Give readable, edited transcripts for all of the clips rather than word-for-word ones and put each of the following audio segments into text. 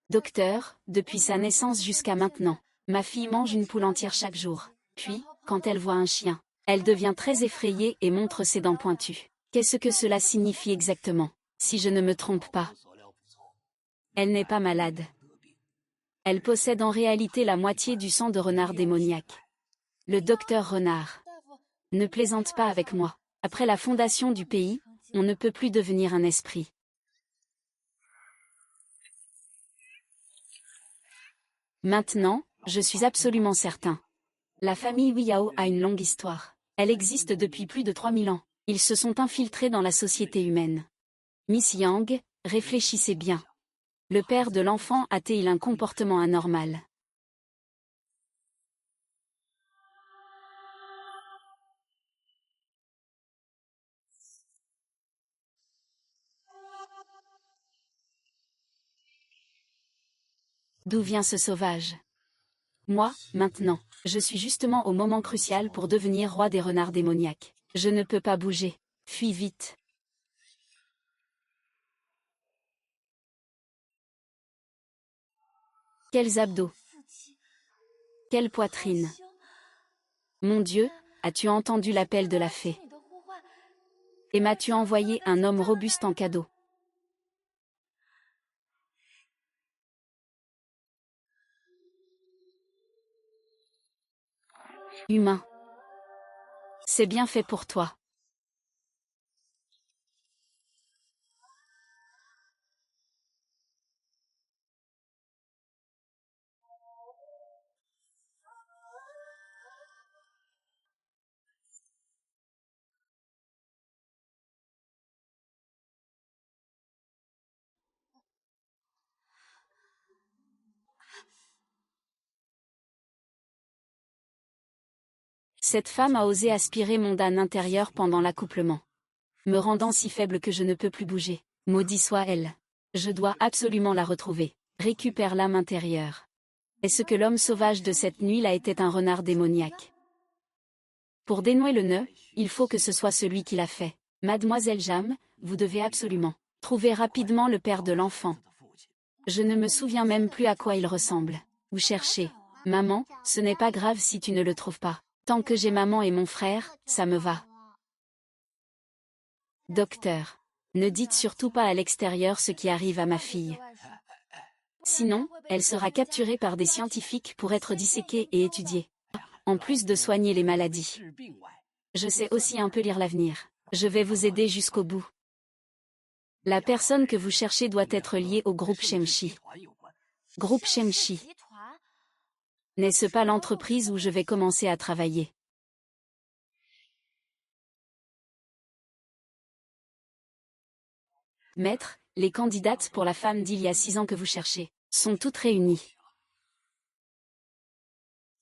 Docteur, depuis sa naissance jusqu'à maintenant, ma fille mange une poule entière chaque jour. Puis, quand elle voit un chien, elle devient très effrayée et montre ses dents pointues. Qu'est-ce que cela signifie exactement? Si je ne me trompe pas, elle n'est pas malade. Elle possède en réalité la moitié du sang de renard démoniaque. Le docteur Renard. Ne plaisante pas avec moi. Après la fondation du pays, on ne peut plus devenir un esprit. Maintenant, je suis absolument certain. La famille Wiyao a une longue histoire. Elle existe depuis plus de 3000 ans. Ils se sont infiltrés dans la société humaine. Miss Yang, réfléchissez bien. Le père de l'enfant a-t-il un comportement anormal? D'où vient ce sauvage? Moi, maintenant, je suis justement au moment crucial pour devenir roi des renards démoniaques. Je ne peux pas bouger. Fuis vite. Quels abdos! Quelle poitrine! Mon Dieu, as-tu entendu l'appel de la fée? Et m'as-tu envoyé un homme robuste en cadeau? Humain. C'est bien fait pour toi. Cette femme a osé aspirer mon âne intérieur pendant l'accouplement, me rendant si faible que je ne peux plus bouger. Maudit soit elle. Je dois absolument la retrouver. Récupère l'âme intérieure. Est-ce que l'homme sauvage de cette nuit là était un renard démoniaque? Pour dénouer le nœud, il faut que ce soit celui qui l'a fait. Mademoiselle Jam, vous devez absolument trouver rapidement le père de l'enfant. Je ne me souviens même plus à quoi il ressemble. Vous cherchez. Maman, ce n'est pas grave si tu ne le trouves pas. Tant que j'ai maman et mon frère, ça me va. Docteur. Ne dites surtout pas à l'extérieur ce qui arrive à ma fille. Sinon, elle sera capturée par des scientifiques pour être disséquée et étudiée. En plus de soigner les maladies. Je sais aussi un peu lire l'avenir. Je vais vous aider jusqu'au bout. La personne que vous cherchez doit être liée au groupe Shemshi. Groupe Shemshi. N'est-ce pas l'entreprise où je vais commencer à travailler? Maître, les candidates pour la femme d'il y a 6 ans que vous cherchez sont toutes réunies.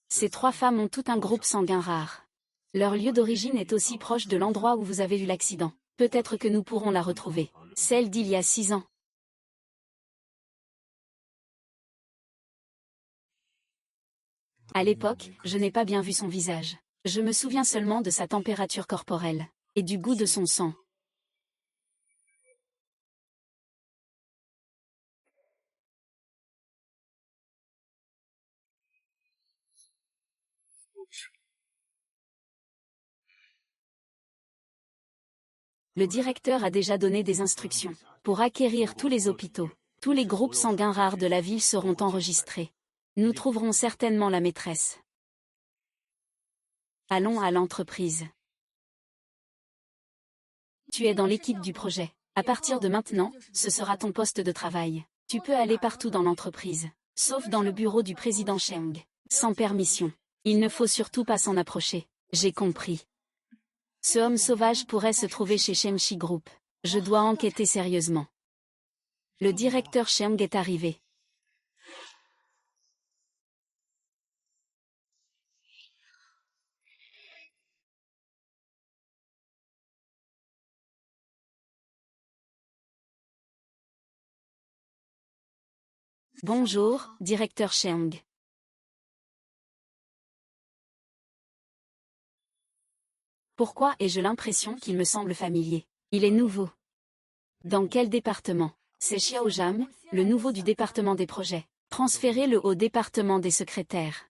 Ces 3 femmes ont tout un groupe sanguin rare. Leur lieu d'origine est aussi proche de l'endroit où vous avez eu l'accident. Peut-être que nous pourrons la retrouver. Celle d'il y a 6 ans. À l'époque, je n'ai pas bien vu son visage. Je me souviens seulement de sa température corporelle et du goût de son sang. Le directeur a déjà donné des instructions pour acquérir tous les hôpitaux. Tous les groupes sanguins rares de la ville seront enregistrés. Nous trouverons certainement la maîtresse. Allons à l'entreprise. Tu es dans l'équipe du projet. À partir de maintenant, ce sera ton poste de travail. Tu peux aller partout dans l'entreprise, sauf dans le bureau du président Cheng. Sans permission. Il ne faut surtout pas s'en approcher. J'ai compris. Ce homme sauvage pourrait se trouver chez Shemshi Group. Je dois enquêter sérieusement. Le directeur Cheng est arrivé. Bonjour, directeur Cheng. Pourquoi ai-je l'impression qu'il me semble familier? Il est nouveau. Dans quel département? C'est Xiao Jam, le nouveau du département des projets. Transférez-le au département des secrétaires.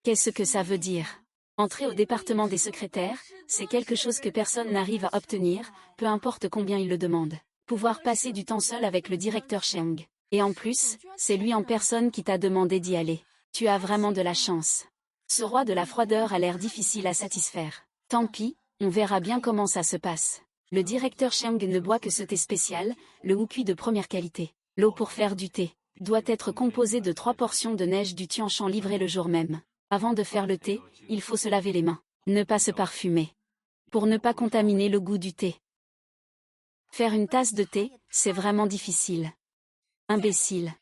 Qu'est-ce que ça veut dire? Entrer au département des secrétaires, c'est quelque chose que personne n'arrive à obtenir, peu importe combien il le demande. Pouvoir passer du temps seul avec le directeur Cheng. Et en plus, c'est lui en personne qui t'a demandé d'y aller. Tu as vraiment de la chance. Ce roi de la froideur a l'air difficile à satisfaire. Tant pis, on verra bien comment ça se passe. Le directeur Cheng ne boit que ce thé spécial, le wukui de première qualité. L'eau pour faire du thé doit être composée de 3 portions de neige du Tianshan livrées le jour même. Avant de faire le thé, il faut se laver les mains. Ne pas se parfumer. Pour ne pas contaminer le goût du thé. Faire une tasse de thé, c'est vraiment difficile. Imbécile.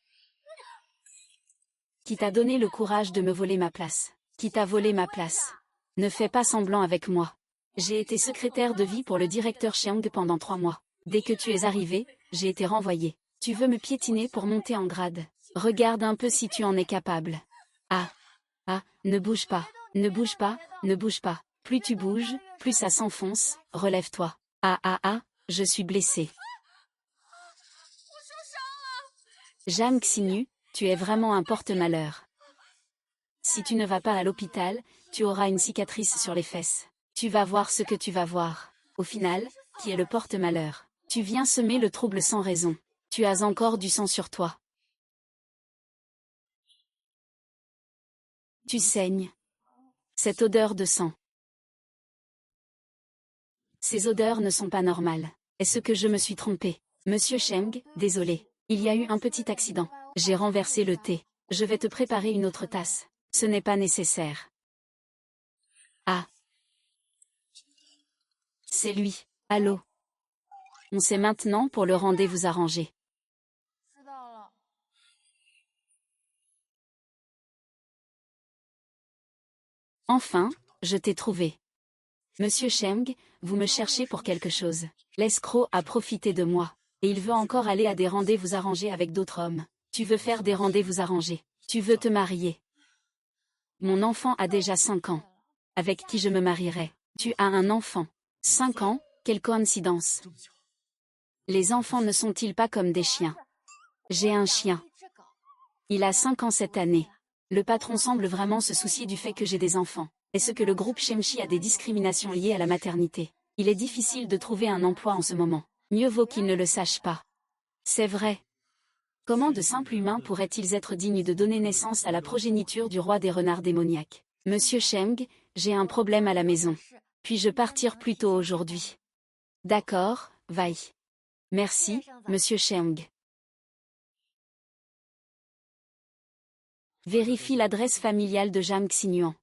Qui t'a donné le courage de me voler ma place? Qui t'a volé ma place? Ne fais pas semblant avec moi. J'ai été secrétaire de vie pour le directeur Cheng pendant 3 mois. Dès que tu es arrivé, j'ai été renvoyé. Tu veux me piétiner pour monter en grade? Regarde un peu si tu en es capable. Ah. Ah, ne bouge pas, ne bouge pas, ne bouge pas. Plus tu bouges, plus ça s'enfonce, relève-toi. Ah, je suis blessé. Jam Xinyu, tu es vraiment un porte-malheur. Si tu ne vas pas à l'hôpital, tu auras une cicatrice sur les fesses. Tu vas voir ce que tu vas voir. Au final, qui est le porte-malheur? Tu viens semer le trouble sans raison. Tu as encore du sang sur toi. Tu saignes. Cette odeur de sang. Ces odeurs ne sont pas normales. Est-ce que je me suis trompée? Monsieur Cheng, désolé. Il y a eu un petit accident. J'ai renversé le thé. Je vais te préparer une autre tasse. Ce n'est pas nécessaire. Ah. C'est lui. Allô? On sait maintenant pour le rendez-vous arrangé. Enfin, je t'ai trouvé. Monsieur Cheng, vous me cherchez pour quelque chose. L'escroc a profité de moi. Et il veut encore aller à des rendez-vous arrangés avec d'autres hommes. Tu veux faire des rendez-vous arrangés. Tu veux te marier. Mon enfant a déjà 5 ans. Avec qui je me marierai? Tu as un enfant. 5 ans, quelle coïncidence. Les enfants ne sont-ils pas comme des chiens? J'ai un chien. Il a 5 ans cette année. Le patron semble vraiment se soucier du fait que j'ai des enfants. Est-ce que le groupe Shemchi a des discriminations liées à la maternité? Il est difficile de trouver un emploi en ce moment. Mieux vaut qu'il ne le sache pas. C'est vrai. Comment de simples humains pourraient-ils être dignes de donner naissance à la progéniture du roi des renards démoniaques? Monsieur Cheng, j'ai un problème à la maison. Puis-je partir plus tôt aujourd'hui? D'accord, vaille. Merci, monsieur Cheng. Vérifie l'adresse familiale de Jam Xinyuan.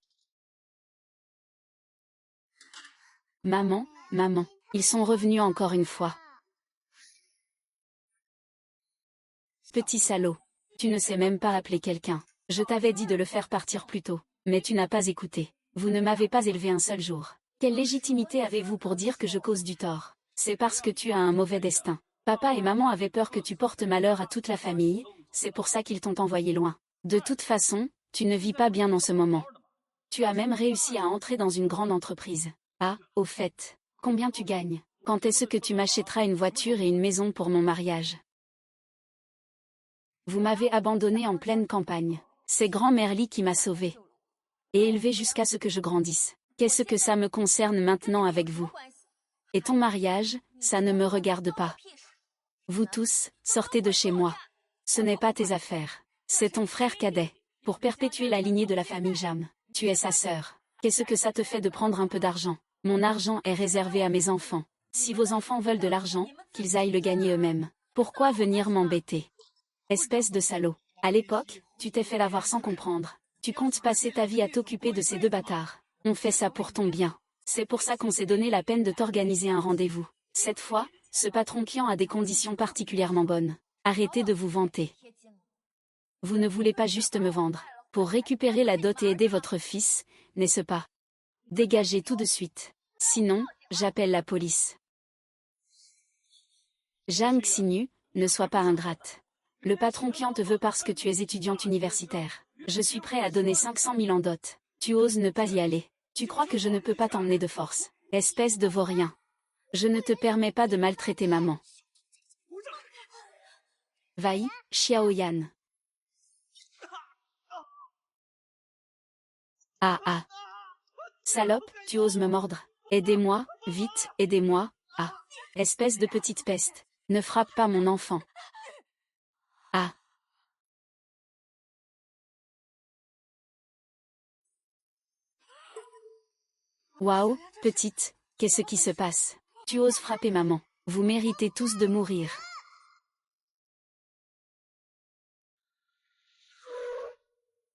Maman, ils sont revenus encore une fois. Petit salaud. Tu ne sais même pas appeler quelqu'un. Je t'avais dit de le faire partir plus tôt, mais tu n'as pas écouté. Vous ne m'avez pas élevé un seul jour. Quelle légitimité avez-vous pour dire que je cause du tort? C'est parce que tu as un mauvais destin. Papa et maman avaient peur que tu portes malheur à toute la famille, c'est pour ça qu'ils t'ont envoyé loin. De toute façon, tu ne vis pas bien en ce moment. Tu as même réussi à entrer dans une grande entreprise. Ah, au fait, combien tu gagnes? Quand est-ce que tu m'achèteras une voiture et une maison pour mon mariage? Vous m'avez abandonné en pleine campagne. C'est grand-mère Li qui m'a sauvé. Et élevé jusqu'à ce que je grandisse. Qu'est-ce que ça me concerne maintenant avec vous? Et ton mariage, ça ne me regarde pas. Vous tous, sortez de chez moi. Ce n'est pas tes affaires. C'est ton frère cadet. Pour perpétuer la lignée de la famille Jam. Tu es sa sœur. Qu'est-ce que ça te fait de prendre un peu d'argent? Mon argent est réservé à mes enfants. Si vos enfants veulent de l'argent, qu'ils aillent le gagner eux-mêmes. Pourquoi venir m'embêter? Espèce de salaud. À l'époque, tu t'es fait l'avoir sans comprendre. Tu comptes passer ta vie à t'occuper de ces 2 bâtards. On fait ça pour ton bien. C'est pour ça qu'on s'est donné la peine de t'organiser un rendez-vous. Cette fois, ce patron client a des conditions particulièrement bonnes. Arrêtez de vous vanter. Vous ne voulez pas juste me vendre. Pour récupérer la dot et aider votre fils, n'est-ce pas? Dégagez tout de suite. Sinon, j'appelle la police. Jam Xinyu, ne sois pas ingrate. Le patron client te veut parce que tu es étudiante universitaire. Je suis prêt à donner 500 000 en dot. Tu oses ne pas y aller. Tu crois que je ne peux pas t'emmener de force. Espèce de vaurien. Je ne te permets pas de maltraiter maman. Vai, Xiaoyan. Ah ah. Salope, tu oses me mordre. Aidez-moi, vite, aidez-moi. Ah. Espèce de petite peste. Ne frappe pas mon enfant. Ah. Waouh, petite, qu'est-ce qui se passe? Tu oses frapper maman. Vous méritez tous de mourir.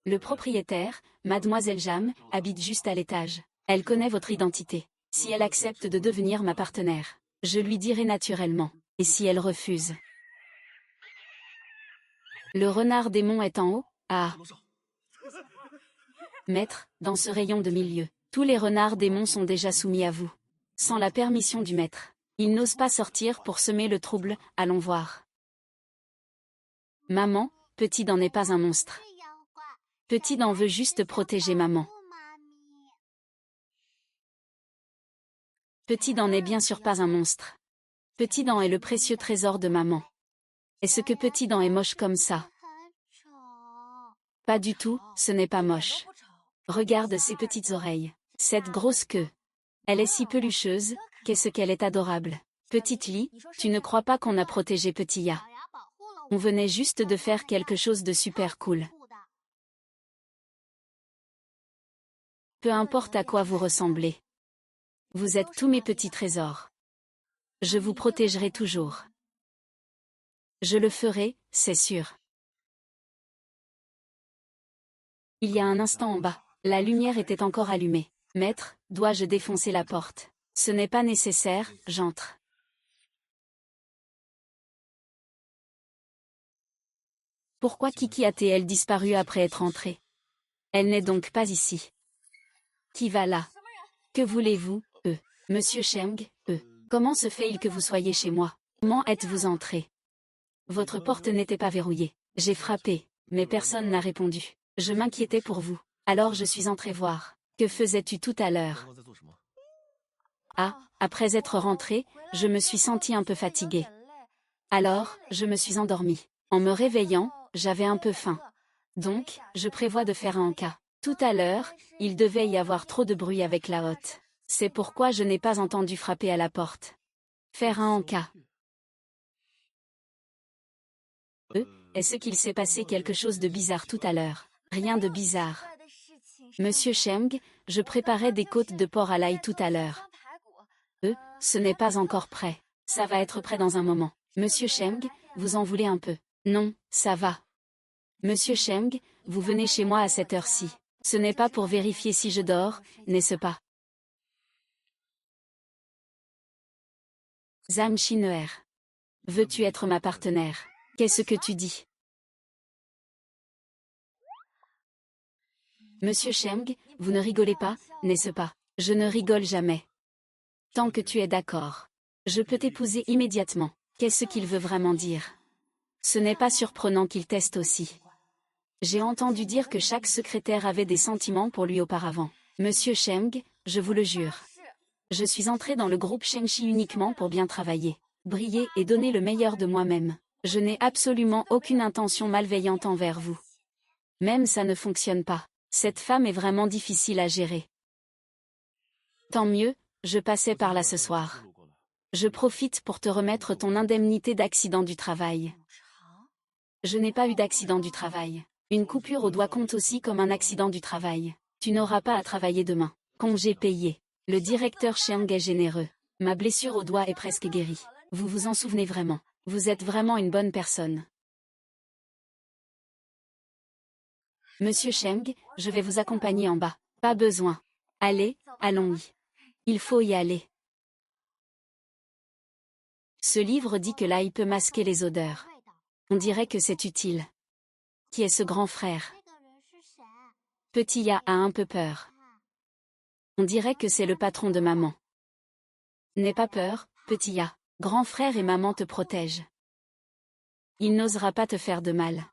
Le propriétaire, Mademoiselle Jam, habite juste à l'étage. Elle connaît votre identité. Si elle accepte de devenir ma partenaire, je lui dirai naturellement. Et si elle refuse? Le renard démon est en haut? Ah. Maître, dans ce rayon de milieu, tous les renards démons sont déjà soumis à vous. Sans la permission du maître, ils n'osent pas sortir pour semer le trouble, allons voir. Maman, Petit Dan n'est pas un monstre. Petit Dan veut juste protéger maman. Petit Dan n'est bien sûr pas un monstre. Petit Dan est le précieux trésor de maman. Est-ce que Petit Dan est moche comme ça? Pas du tout, ce n'est pas moche. Regarde ses petites oreilles, cette grosse queue. Elle est si pelucheuse, qu'est-ce qu'elle est adorable. Petite Lee, tu ne crois pas qu'on a protégé Petit Ya? On venait juste de faire quelque chose de super cool. Peu importe à quoi vous ressemblez. Vous êtes tous mes petits trésors. Je vous protégerai toujours. Je le ferai, c'est sûr. Il y a un instant en bas, la lumière était encore allumée. Maître, dois-je défoncer la porte? Ce n'est pas nécessaire, j'entre. Pourquoi Kiki a-t-elle disparu après être entrée? Elle n'est donc pas ici. Qui va là? Que voulez-vous, Monsieur Cheng, comment se fait-il que vous soyez chez moi? Comment êtes-vous entré? Votre porte n'était pas verrouillée. J'ai frappé, mais personne n'a répondu. Je m'inquiétais pour vous. Alors je suis entré voir. Que faisais-tu tout à l'heure? Ah, après être rentré, je me suis senti un peu fatigué. Alors, je me suis endormi. En me réveillant, j'avais un peu faim. Donc, je prévois de faire un encas. Tout à l'heure, il devait y avoir trop de bruit avec la hotte. C'est pourquoi je n'ai pas entendu frapper à la porte. Faire un encas. Est-ce qu'il s'est passé quelque chose de bizarre tout à l'heure? Rien de bizarre. Monsieur Cheng, je préparais des côtes de porc à l'ail tout à l'heure. Ce n'est pas encore prêt. Ça va être prêt dans un moment. Monsieur Cheng, vous en voulez un peu? Non, ça va. Monsieur Cheng, vous venez chez moi à cette heure-ci. Ce n'est pas pour vérifier si je dors, n'est-ce pas? Zhang Xineer. Veux-tu être ma partenaire? Qu'est-ce que tu dis? Monsieur Cheng, vous ne rigolez pas, n'est-ce pas? Je ne rigole jamais. Tant que tu es d'accord. Je peux t'épouser immédiatement. Qu'est-ce qu'il veut vraiment dire? Ce n'est pas surprenant qu'il teste aussi. J'ai entendu dire que chaque secrétaire avait des sentiments pour lui auparavant. Monsieur Cheng, je vous le jure. Je suis entré dans le groupe Shengshi uniquement pour bien travailler, briller et donner le meilleur de moi-même. Je n'ai absolument aucune intention malveillante envers vous. Même ça ne fonctionne pas. Cette femme est vraiment difficile à gérer. Tant mieux, je passais par là ce soir. Je profite pour te remettre ton indemnité d'accident du travail. Je n'ai pas eu d'accident du travail. Une coupure au doigt compte aussi comme un accident du travail. Tu n'auras pas à travailler demain. Congé payé. Le directeur Cheng est généreux. Ma blessure au doigt est presque guérie. Vous vous en souvenez vraiment. Vous êtes vraiment une bonne personne. Monsieur Cheng, je vais vous accompagner en bas. Pas besoin. Allez, allons-y. Il faut y aller. Ce livre dit que l'ail peut masquer les odeurs. On dirait que c'est utile. Qui est ce grand frère? Petit Ya a un peu peur. On dirait que c'est le patron de maman. N'aie pas peur, petit Ya. Grand frère et maman te protègent. Il n'osera pas te faire de mal.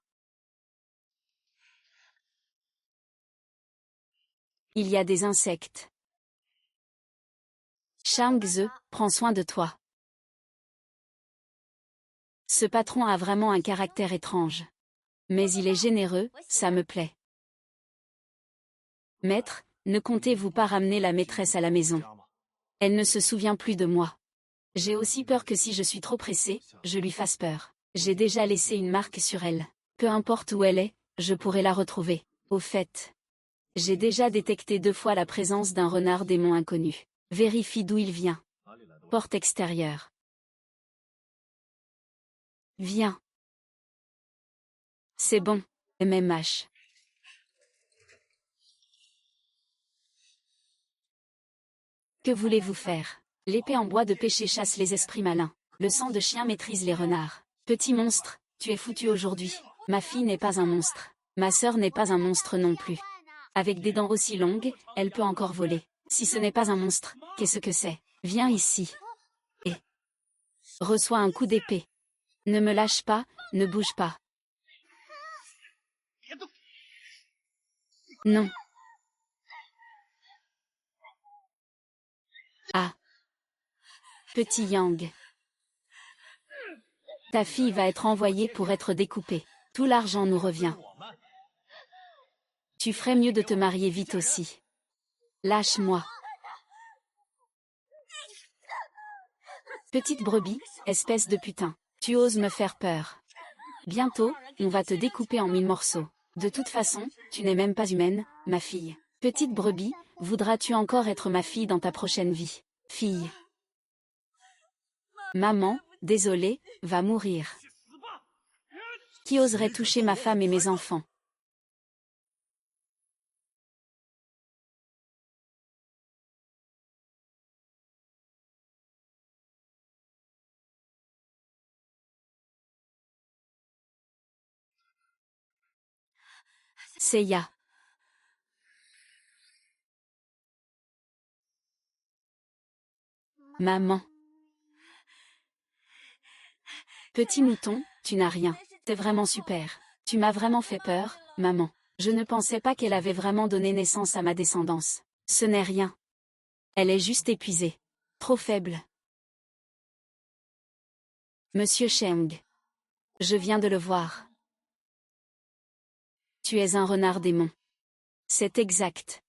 Il y a des insectes. Shang Ze, prends soin de toi. Ce patron a vraiment un caractère étrange. Mais il est généreux, ça me plaît. Maître, ne comptez-vous pas ramener la maîtresse à la maison? Elle ne se souvient plus de moi. J'ai aussi peur que si je suis trop pressé, je lui fasse peur. J'ai déjà laissé une marque sur elle. Peu importe où elle est, je pourrai la retrouver. Au fait, j'ai déjà détecté 2 fois la présence d'un renard démon inconnu. Vérifie d'où il vient. Porte extérieure. Viens. C'est bon, MMH. Que voulez-vous faire? L'épée en bois de pêcher chasse les esprits malins. Le sang de chien maîtrise les renards. Petit monstre, tu es foutu aujourd'hui. Ma fille n'est pas un monstre. Ma sœur n'est pas un monstre non plus. Avec des dents aussi longues, elle peut encore voler. Si ce n'est pas un monstre, qu'est-ce que c'est? Viens ici. Et reçois un coup d'épée. Ne me lâche pas, ne bouge pas. Non. Ah. Petit Yang. Ta fille va être envoyée pour être découpée. Tout l'argent nous revient. Tu ferais mieux de te marier vite aussi. Lâche-moi. Petite brebis, espèce de putain. Tu oses me faire peur. Bientôt, on va te découper en 1000 morceaux. De toute façon, tu n'es même pas humaine, ma fille. Petite brebis, voudras-tu encore être ma fille dans ta prochaine vie? Fille. Maman, désolée, va mourir. Qui oserait toucher ma femme et mes enfants? Seiya. Maman. Petit mouton, tu n'as rien. T'es vraiment super. Tu m'as vraiment fait peur, maman. Je ne pensais pas qu'elle avait vraiment donné naissance à ma descendance. Ce n'est rien. Elle est juste épuisée. Trop faible. Monsieur Cheng. Je viens de le voir. Tu es un renard démon. C'est exact.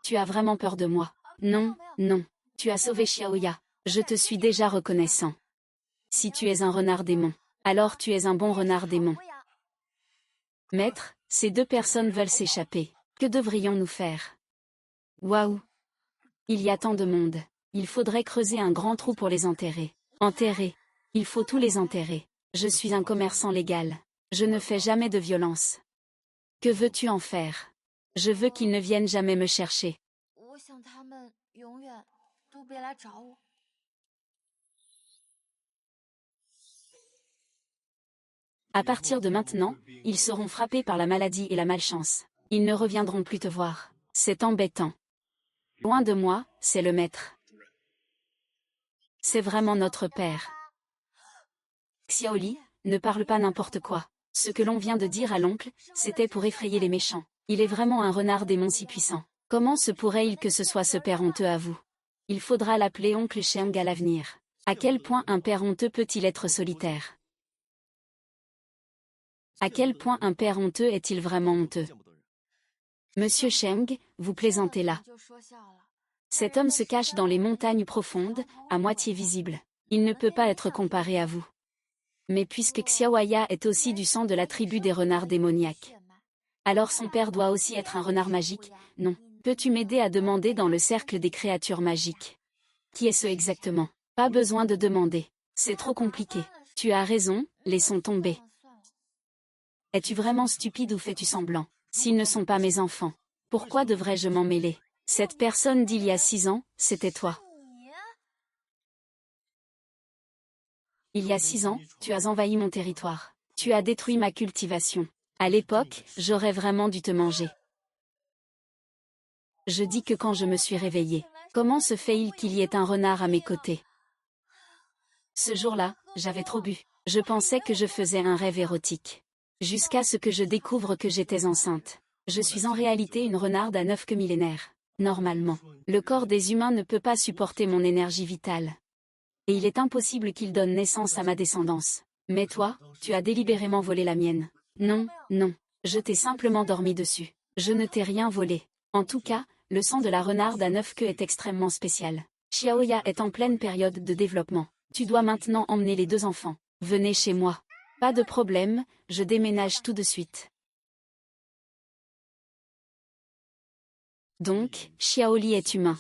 Tu as vraiment peur de moi. Non, non. Tu as sauvé Xiaoya. Je te suis déjà reconnaissant. Si tu es un renard démon, alors tu es un bon renard démon. Maître, ces 2 personnes veulent s'échapper. Que devrions-nous faire? Waouh! Il y a tant de monde. Il faudrait creuser un grand trou pour les enterrer. Enterrer. Il faut tous les enterrer. Je suis un commerçant légal. Je ne fais jamais de violence. Que veux-tu en faire? Je veux qu'ils ne viennent jamais me chercher. À partir de maintenant, ils seront frappés par la maladie et la malchance. Ils ne reviendront plus te voir. C'est embêtant. Loin de moi, c'est le maître. C'est vraiment notre père. Xiaoli, ne parle pas n'importe quoi. Ce que l'on vient de dire à l'oncle, c'était pour effrayer les méchants. Il est vraiment un renard démon si puissant. Comment se pourrait-il que ce soit ce père honteux à vous? Il faudra l'appeler oncle Cheng à l'avenir. À quel point un père honteux peut-il être solitaire? À quel point un père honteux est-il vraiment honteux? Monsieur Cheng, vous plaisantez là. Cet homme se cache dans les montagnes profondes, à moitié visible. Il ne peut pas être comparé à vous. Mais puisque Xiaoya est aussi du sang de la tribu des renards démoniaques, alors son père doit aussi être un renard magique, non? Peux-tu m'aider à demander dans le cercle des créatures magiques? Qui est-ce exactement? Pas besoin de demander. C'est trop compliqué. Tu as raison, laissons tomber. Es-tu vraiment stupide ou fais-tu semblant? S'ils ne sont pas mes enfants, pourquoi devrais-je m'en mêler? Cette personne d'il y a 6 ans, c'était toi. Il y a 6 ans, tu as envahi mon territoire. Tu as détruit ma cultivation. À l'époque, j'aurais vraiment dû te manger. Je dis que quand je me suis réveillée, comment se fait-il qu'il y ait un renard à mes côtés? Ce jour-là, j'avais trop bu. Je pensais que je faisais un rêve érotique. Jusqu'à ce que je découvre que j'étais enceinte. Je suis en réalité une renarde à 9 millénaires. Normalement, le corps des humains ne peut pas supporter mon énergie vitale. Et il est impossible qu'il donne naissance à ma descendance. Mais toi, tu as délibérément volé la mienne. Non, non. Je t'ai simplement dormi dessus. Je ne t'ai rien volé. En tout cas, le sang de la renarde à 9 queues est extrêmement spécial. Xiaoya est en pleine période de développement. Tu dois maintenant emmener les 2 enfants. Venez chez moi. Pas de problème, je déménage tout de suite. Donc, Xiaoli est humain.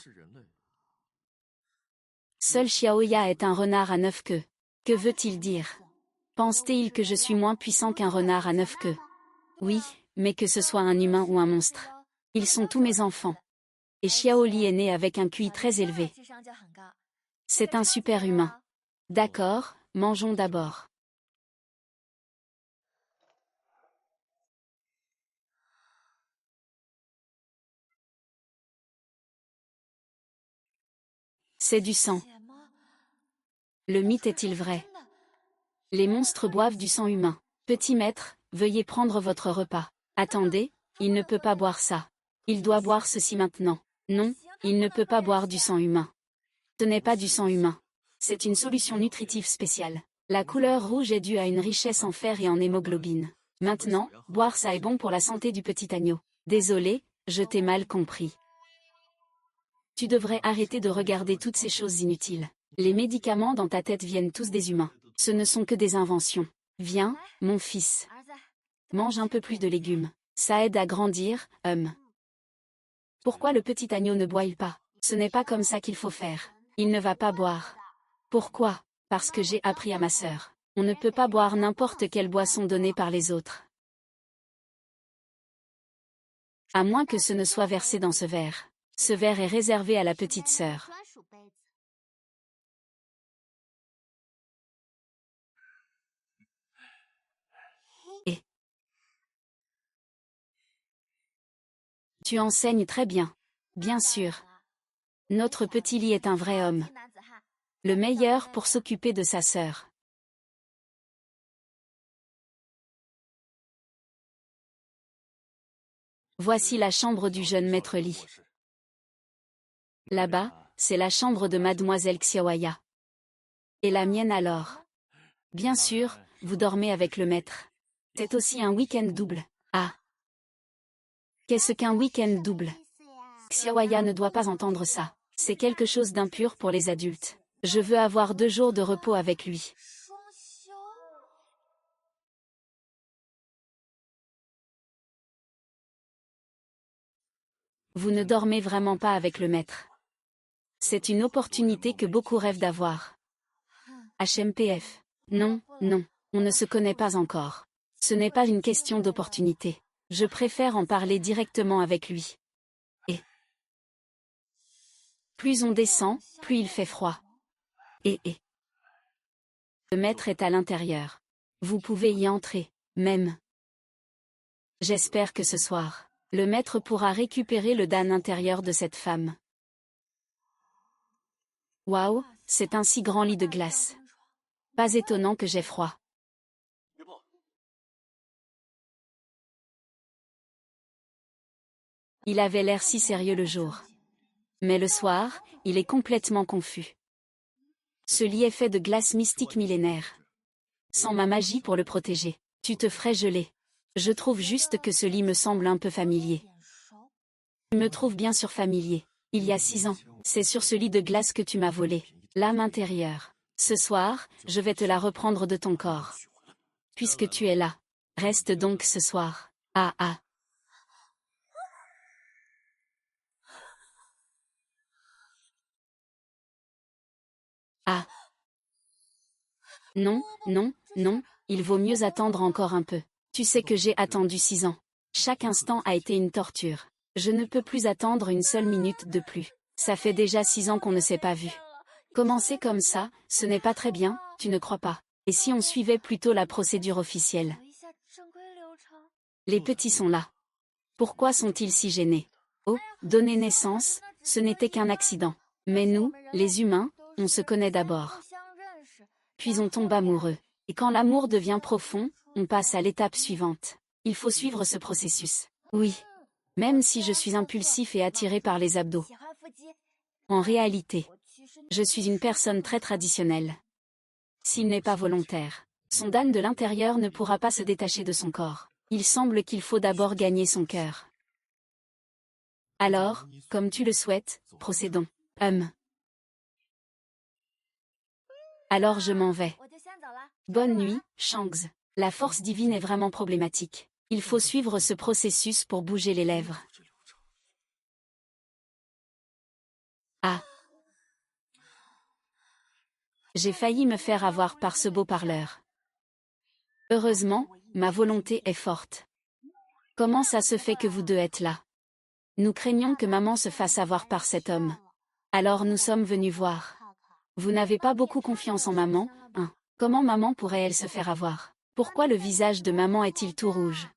Seul Xiaoya est un renard à 9 queues. Que veut-il dire? Pense-t-il que je suis moins puissant qu'un renard à 9 queues? Oui, mais que ce soit un humain ou un monstre. Ils sont tous mes enfants. Et Xiaoli est né avec un QI très élevé. C'est un super humain. D'accord, mangeons d'abord. C'est du sang. Le mythe est-il vrai? Les monstres boivent du sang humain. Petit maître, veuillez prendre votre repas. Attendez, il ne peut pas boire ça. Il doit boire ceci maintenant. Non, il ne peut pas boire du sang humain. Ce n'est pas du sang humain. C'est une solution nutritive spéciale. La couleur rouge est due à une richesse en fer et en hémoglobine. Maintenant, boire ça est bon pour la santé du petit agneau. Désolé, je t'ai mal compris. Tu devrais arrêter de regarder toutes ces choses inutiles. Les médicaments dans ta tête viennent tous des humains. Ce ne sont que des inventions. Viens, mon fils. Mange un peu plus de légumes. Ça aide à grandir, Pourquoi le petit agneau ne boit-il pas? Ce n'est pas comme ça qu'il faut faire. Il ne va pas boire. Pourquoi? Parce que j'ai appris à ma sœur. On ne peut pas boire n'importe quelle boisson donnée par les autres. À moins que ce ne soit versé dans ce verre. Ce verre est réservé à la petite sœur. Et tu enseignes très bien. Bien sûr. Notre petit Lee est un vrai homme. Le meilleur pour s'occuper de sa sœur. Voici la chambre du jeune maître Lee. Là-bas, c'est la chambre de mademoiselle Xiaoya. Et la mienne alors? Bien sûr, vous dormez avec le maître. C'est aussi un week-end double. Ah. Qu'est-ce qu'un week-end double? Xiaoya ne doit pas entendre ça. C'est quelque chose d'impur pour les adultes. Je veux avoir 2 jours de repos avec lui. Vous ne dormez vraiment pas avec le maître. C'est une opportunité que beaucoup rêvent d'avoir. HMPF. Non, non, on ne se connaît pas encore. Ce n'est pas une question d'opportunité. Je préfère en parler directement avec lui. Et plus on descend, plus il fait froid. Et le maître est à l'intérieur. Vous pouvez y entrer, même. J'espère que ce soir, le maître pourra récupérer le Dan intérieur de cette femme. Waouh, c'est un si grand lit de glace. Pas étonnant que j'ai froid. Il avait l'air si sérieux le jour. Mais le soir, il est complètement confus. Ce lit est fait de glace mystique millénaire. Sans ma magie pour le protéger, tu te ferais geler. Je trouve juste que ce lit me semble un peu familier. Tu me trouves bien sûr familier. Il y a 6 ans, c'est sur ce lit de glace que tu m'as volé l'âme intérieure. Ce soir, je vais te la reprendre de ton corps. Puisque tu es là. Reste donc ce soir. Ah ah. Ah. Non, non, non, il vaut mieux attendre encore un peu. Tu sais que j'ai attendu 6 ans. Chaque instant a été une torture. Je ne peux plus attendre une seule minute de plus. Ça fait déjà 6 ans qu'on ne s'est pas vu. Commencer comme ça, ce n'est pas très bien, tu ne crois pas? Et si on suivait plutôt la procédure officielle? Les petits sont là. Pourquoi sont-ils si gênés? Oh, donner naissance, ce n'était qu'un accident. Mais nous, les humains, on se connaît d'abord. Puis on tombe amoureux. Et quand l'amour devient profond, on passe à l'étape suivante. Il faut suivre ce processus. Oui. Même si je suis impulsif et attiré par les abdos. En réalité, Je suis une personne très traditionnelle. S'il n'est pas volontaire, son Dan de l'intérieur ne pourra pas se détacher de son corps. Il semble qu'il faut d'abord gagner son cœur. Alors, comme tu le souhaites, procédons. Alors je m'en vais. Bonne nuit, Shangs. La force divine est vraiment problématique. Il faut suivre ce processus pour bouger les lèvres. Ah. J'ai failli me faire avoir par ce beau parleur. Heureusement, ma volonté est forte. Comment ça se fait que vous deux êtes là? Nous craignons que maman se fasse avoir par cet homme. Alors nous sommes venus voir. Vous n'avez pas beaucoup confiance en maman, hein? Comment maman pourrait-elle se faire avoir? Pourquoi le visage de maman est-il tout rouge?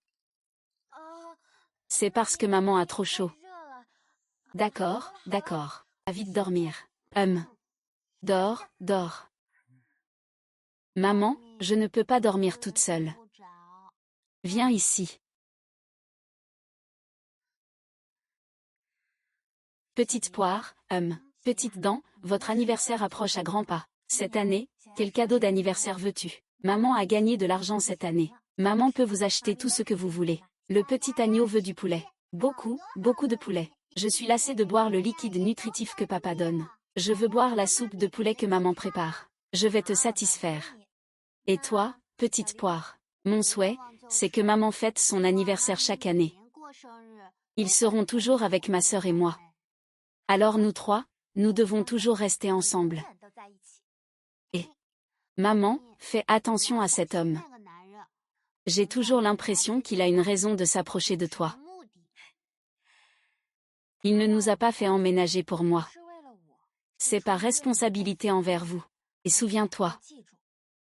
C'est parce que maman a trop chaud. D'accord, d'accord. Va vite dormir. Dors, dors. Maman, je ne peux pas dormir toute seule. Viens ici. Petite poire, petite dent, votre anniversaire approche à grands pas. Cette année, quel cadeau d'anniversaire veux-tu? Maman a gagné de l'argent cette année. Maman peut vous acheter tout ce que vous voulez. Le petit agneau veut du poulet. Beaucoup, beaucoup de poulet. Je suis lassée de boire le liquide nutritif que papa donne. Je veux boire la soupe de poulet que maman prépare. Je vais te satisfaire. Et toi, petite poire? Mon souhait, c'est que maman fête son anniversaire chaque année. Ils seront toujours avec ma sœur et moi. Alors nous trois, nous devons toujours rester ensemble. Et maman, fais attention à cet homme. J'ai toujours l'impression qu'il a une raison de s'approcher de toi. Il ne nous a pas fait emménager pour moi. C'est par responsabilité envers vous. Et souviens-toi,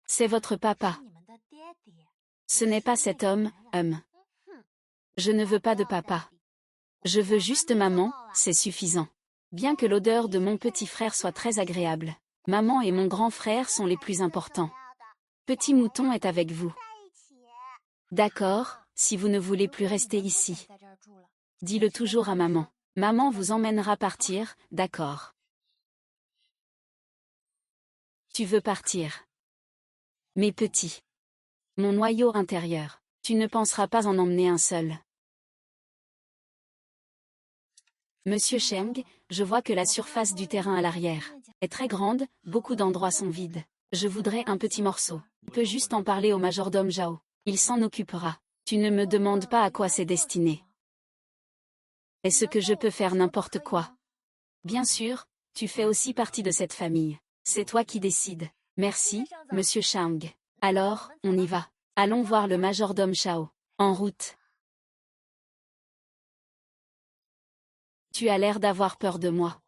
c'est votre papa. Ce n'est pas cet homme, Je ne veux pas de papa. Je veux juste maman, c'est suffisant. Bien que l'odeur de mon petit frère soit très agréable, maman et mon grand frère sont les plus importants. Petit mouton est avec vous. D'accord, si vous ne voulez plus rester ici. Dis-le toujours à maman. Maman vous emmènera partir, d'accord. Tu veux partir. Mes petits. Mon noyau intérieur. Tu ne penseras pas en emmener un seul. Monsieur Cheng, je vois que la surface du terrain à l'arrière est très grande, beaucoup d'endroits sont vides. Je voudrais un petit morceau. Tu peux juste en parler au majordome Zhao. Il s'en occupera. Tu ne me demandes pas à quoi c'est destiné. Est-ce que je peux faire n'importe quoi? Bien sûr, tu fais aussi partie de cette famille. C'est toi qui décides. Merci, monsieur Chang. Alors, on y va. Allons voir le majordome Chao. En route. Tu as l'air d'avoir peur de moi.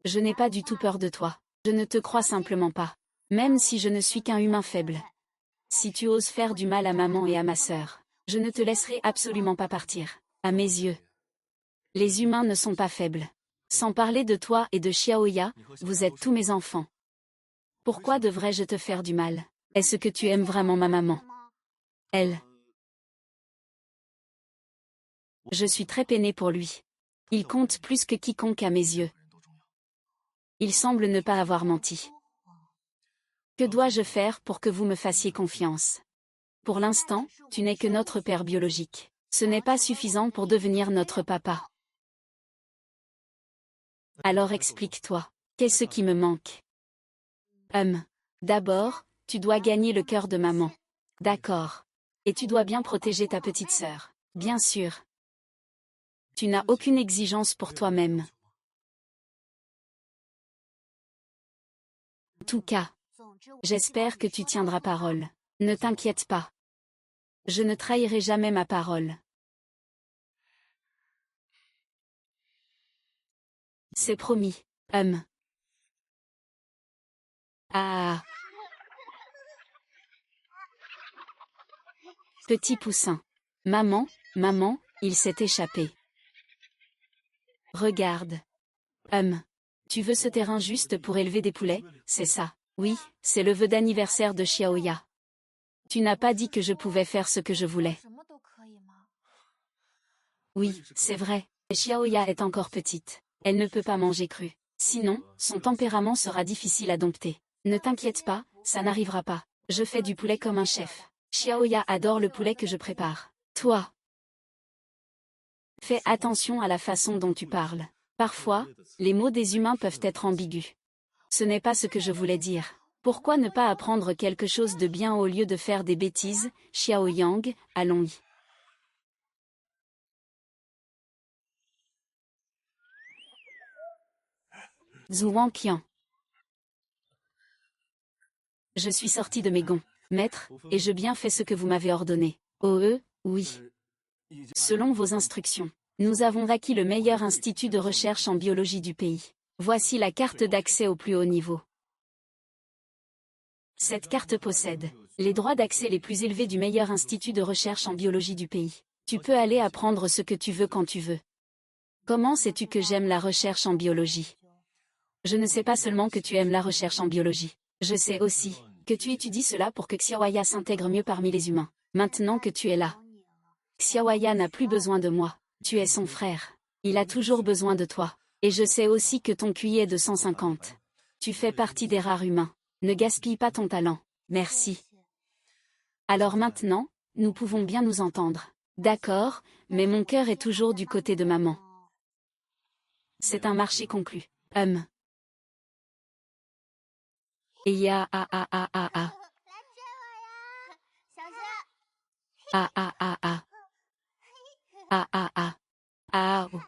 Je n'ai pas du tout peur de toi. Je ne te crois simplement pas. Même si je ne suis qu'un humain faible. Si tu oses faire du mal à maman et à ma sœur, je ne te laisserai absolument pas partir. À mes yeux, les humains ne sont pas faibles. Sans parler de toi et de Xiaoya, vous êtes tous mes enfants. Pourquoi devrais-je te faire du mal? Est-ce que tu aimes vraiment ma maman? Elle. Je suis très peinée pour lui. Il compte plus que quiconque à mes yeux. Il semble ne pas avoir menti. Que dois-je faire pour que vous me fassiez confiance? Pour l'instant, tu n'es que notre père biologique. Ce n'est pas suffisant pour devenir notre papa. Alors explique-toi. Qu'est-ce qui me manque? D'abord, tu dois gagner le cœur de maman. D'accord. Et tu dois bien protéger ta petite sœur. Bien sûr. Tu n'as aucune exigence pour toi-même. En tout cas, j'espère que tu tiendras parole. Ne t'inquiète pas. Je ne trahirai jamais ma parole. C'est promis. Ah. Petit poussin. Maman, maman, il s'est échappé. Regarde. Tu veux ce terrain juste pour élever des poulets, c'est ça? Oui, c'est le vœu d'anniversaire de Xiaoya. Tu n'as pas dit que je pouvais faire ce que je voulais. Oui, c'est vrai. Xiaoya est encore petite. Elle ne peut pas manger cru. Sinon, son tempérament sera difficile à dompter. Ne t'inquiète pas, ça n'arrivera pas. Je fais du poulet comme un chef. Xiaoya adore le poulet que je prépare. Toi, fais attention à la façon dont tu parles. Parfois, les mots des humains peuvent être ambigus. Ce n'est pas ce que je voulais dire. Pourquoi ne pas apprendre quelque chose de bien au lieu de faire des bêtises, Xiao Yang, allons-y. Zhuang Qian. Je suis sorti de mes gonds, maître, et je bien fais ce que vous m'avez ordonné. Oh oui. Selon vos instructions, nous avons acquis le meilleur institut de recherche en biologie du pays. Voici la carte d'accès au plus haut niveau. Cette carte possède les droits d'accès les plus élevés du meilleur institut de recherche en biologie du pays. Tu peux aller apprendre ce que tu veux quand tu veux. Comment sais-tu que j'aime la recherche en biologie? Je ne sais pas seulement que tu aimes la recherche en biologie. Je sais aussi que tu étudies cela pour que Xiaoya s'intègre mieux parmi les humains. Maintenant que tu es là, Xiaoya n'a plus besoin de moi. Tu es son frère. Il a toujours besoin de toi. Et je sais aussi que ton QI est de 150. Tu fais partie des rares humains. Ne gaspille pas ton talent. Merci. Alors maintenant, nous pouvons bien nous entendre. D'accord, mais mon cœur est toujours du côté de maman. C'est un marché conclu. Et ya ah ah ah ah ah. Ah ah ah ah. Ah ah ah. Ah oh.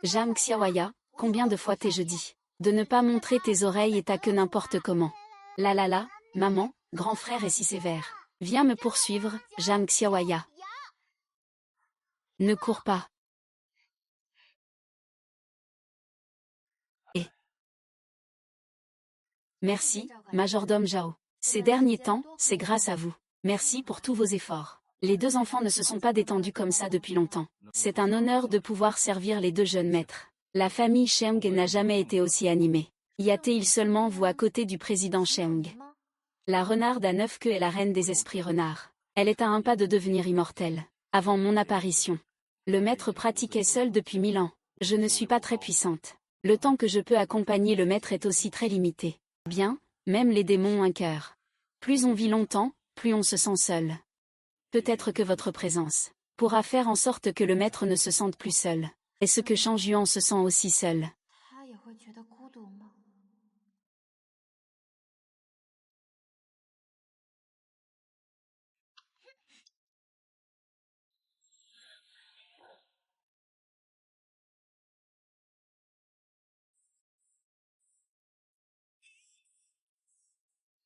Jam Xiaoya, combien de fois t'ai-je dit de ne pas montrer tes oreilles et ta queue n'importe comment. La, maman, grand frère est si sévère. Viens me poursuivre, Jam Xiaoya. Ne cours pas. Et merci, majordome Zhao. Ces derniers temps, c'est grâce à vous. Merci pour tous vos efforts. Les deux enfants ne se sont pas détendus comme ça depuis longtemps. C'est un honneur de pouvoir servir les deux jeunes maîtres. La famille Sheng n'a jamais été aussi animée. Y a-t-il seulement vous à côté du président Sheng? La renarde à 9 queues est la reine des esprits renards. Elle est à un pas de devenir immortelle. Avant mon apparition, le maître pratiquait seul depuis 1000 ans. Je ne suis pas très puissante. Le temps que je peux accompagner le maître est aussi très limité. Bien, même les démons ont un cœur. Plus on vit longtemps, plus on se sent seul. Peut-être que votre présence pourra faire en sorte que le maître ne se sente plus seul. Est-ce que Shang Yuan se sent aussi seul?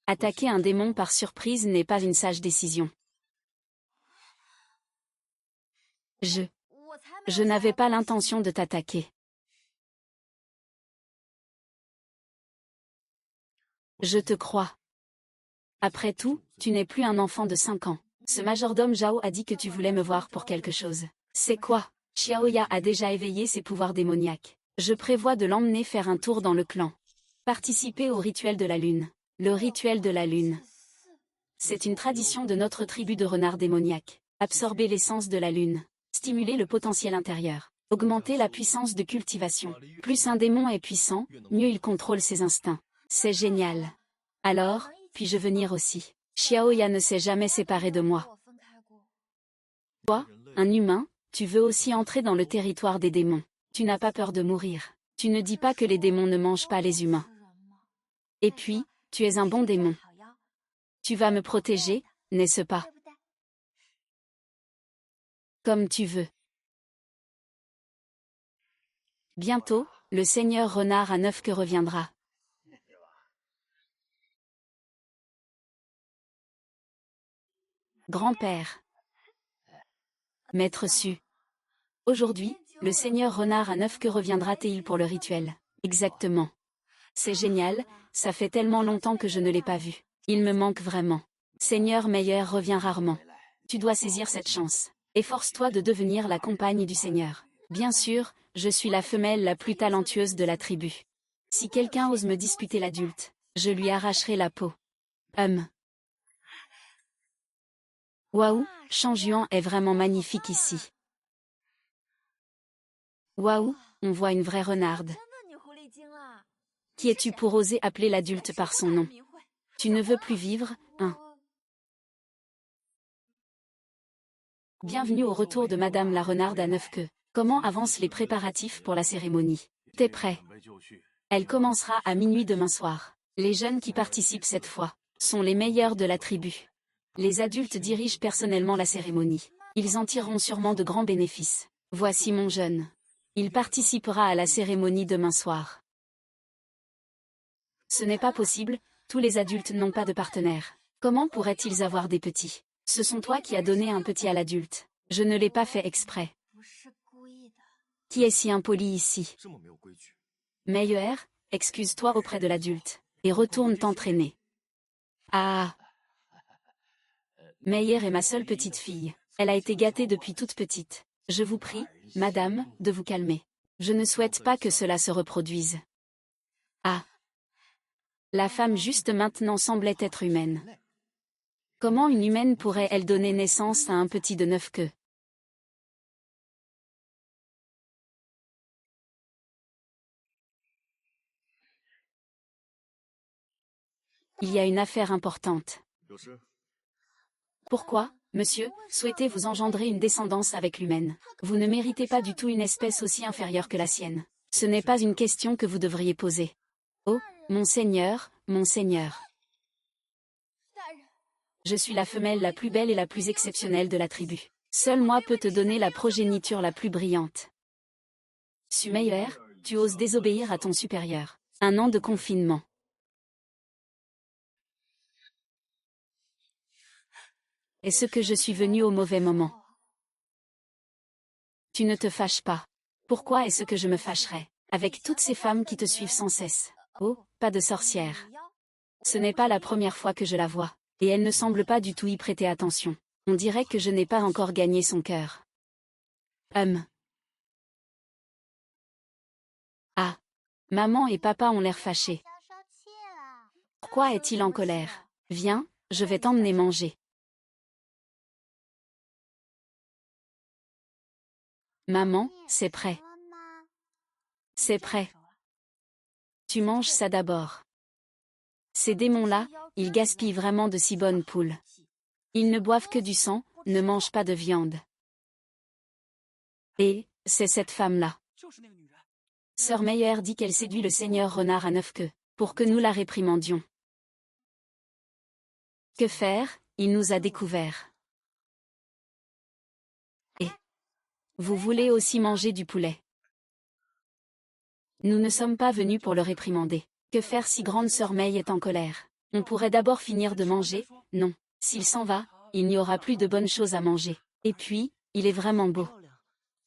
Attaquer un démon par surprise n'est pas une sage décision. Je n'avais pas l'intention de t'attaquer. Je te crois. Après tout, tu n'es plus un enfant de 5 ans. Ce majordome Zhao a dit que tu voulais me voir pour quelque chose. C'est quoi? Xiaoya a déjà éveillé ses pouvoirs démoniaques. Je prévois de l'emmener faire un tour dans le clan. Participer au rituel de la lune. Le rituel de la lune. C'est une tradition de notre tribu de renards démoniaques. Absorber l'essence de la lune. Stimuler le potentiel intérieur. Augmenter la puissance de cultivation. Plus un démon est puissant, mieux il contrôle ses instincts. C'est génial. Alors, puis-je venir aussi? Xiaoya ne s'est jamais séparé de moi. Toi, un humain, tu veux aussi entrer dans le territoire des démons. Tu n'as pas peur de mourir. Tu ne dis pas que les démons ne mangent pas les humains. Et puis, tu es un bon démon. Tu vas me protéger, n'est-ce pas? Comme tu veux. Bientôt, le seigneur renard à 9 queues reviendra. Grand-père. Maître Su. Aujourd'hui, le seigneur renard à 9 queues reviendra-t-il pour le rituel? Exactement. C'est génial, ça fait tellement longtemps que je ne l'ai pas vu. Il me manque vraiment. Seigneur Meyer revient rarement. Tu dois saisir cette chance. Efforce-toi de devenir la compagne du Seigneur. Bien sûr, je suis la femelle la plus talentueuse de la tribu. Si quelqu'un ose me disputer l'adulte, je lui arracherai la peau. Waouh, Shang Yuan est vraiment magnifique ici. Waouh, on voit une vraie renarde. Qui es-tu pour oser appeler l'adulte par son nom? Tu ne veux plus vivre, hein? Bienvenue au retour de Madame la renarde à 9 queues. Comment avancent les préparatifs pour la cérémonie? T'es prêt? Elle commencera à minuit demain soir. Les jeunes qui participent cette fois sont les meilleurs de la tribu. Les adultes dirigent personnellement la cérémonie. Ils en tireront sûrement de grands bénéfices. Voici mon jeune. Il participera à la cérémonie demain soir. Ce n'est pas possible, tous les adultes n'ont pas de partenaire. Comment pourraient-ils avoir des petits? Ce sont toi qui as donné un petit à l'adulte. Je ne l'ai pas fait exprès. Qui est si impoli ici? Meyer, excuse-toi auprès de l'adulte, et retourne t'entraîner. Ah! Meyer est ma seule petite fille. Elle a été gâtée depuis toute petite. Je vous prie, madame, de vous calmer. Je ne souhaite pas que cela se reproduise. Ah! La femme juste maintenant semblait être humaine. Comment une humaine pourrait-elle donner naissance à un petit de 9 queues? Il y a une affaire importante. Pourquoi, monsieur, souhaitez-vous engendrer une descendance avec l'humaine? Vous ne méritez pas du tout une espèce aussi inférieure que la sienne. Ce n'est pas une question que vous devriez poser. Oh, monseigneur, monseigneur. Je suis la femelle la plus belle et la plus exceptionnelle de la tribu. Seul moi peux te donner la progéniture la plus brillante. Sumeyer, tu oses désobéir à ton supérieur. 1 an de confinement. Est-ce que je suis venue au mauvais moment? Tu ne te fâches pas. Pourquoi est-ce que je me fâcherais, avec toutes ces femmes qui te suivent sans cesse? Oh, pas de sorcière. Ce n'est pas la première fois que je la vois, et elle ne semble pas du tout y prêter attention. On dirait que je n'ai pas encore gagné son cœur. Ah. Maman et papa ont l'air fâchés. Pourquoi est-il en colère? Viens, je vais t'emmener manger. Maman, c'est prêt. C'est prêt. Tu manges ça d'abord. Ces démons-là, ils gaspillent vraiment de si bonnes poules. Ils ne boivent que du sang, ne mangent pas de viande. Et, c'est cette femme-là. Sœur Meyer dit qu'elle séduit le seigneur renard à 9 queues, pour que nous la réprimandions. Que faire? Il nous a découverts. Et vous voulez aussi manger du poulet? Nous ne sommes pas venus pour le réprimander. Que faire si grande sœur May est en colère? On pourrait d'abord finir de manger, non. S'il s'en va, il n'y aura plus de bonnes choses à manger. Et puis, il est vraiment beau.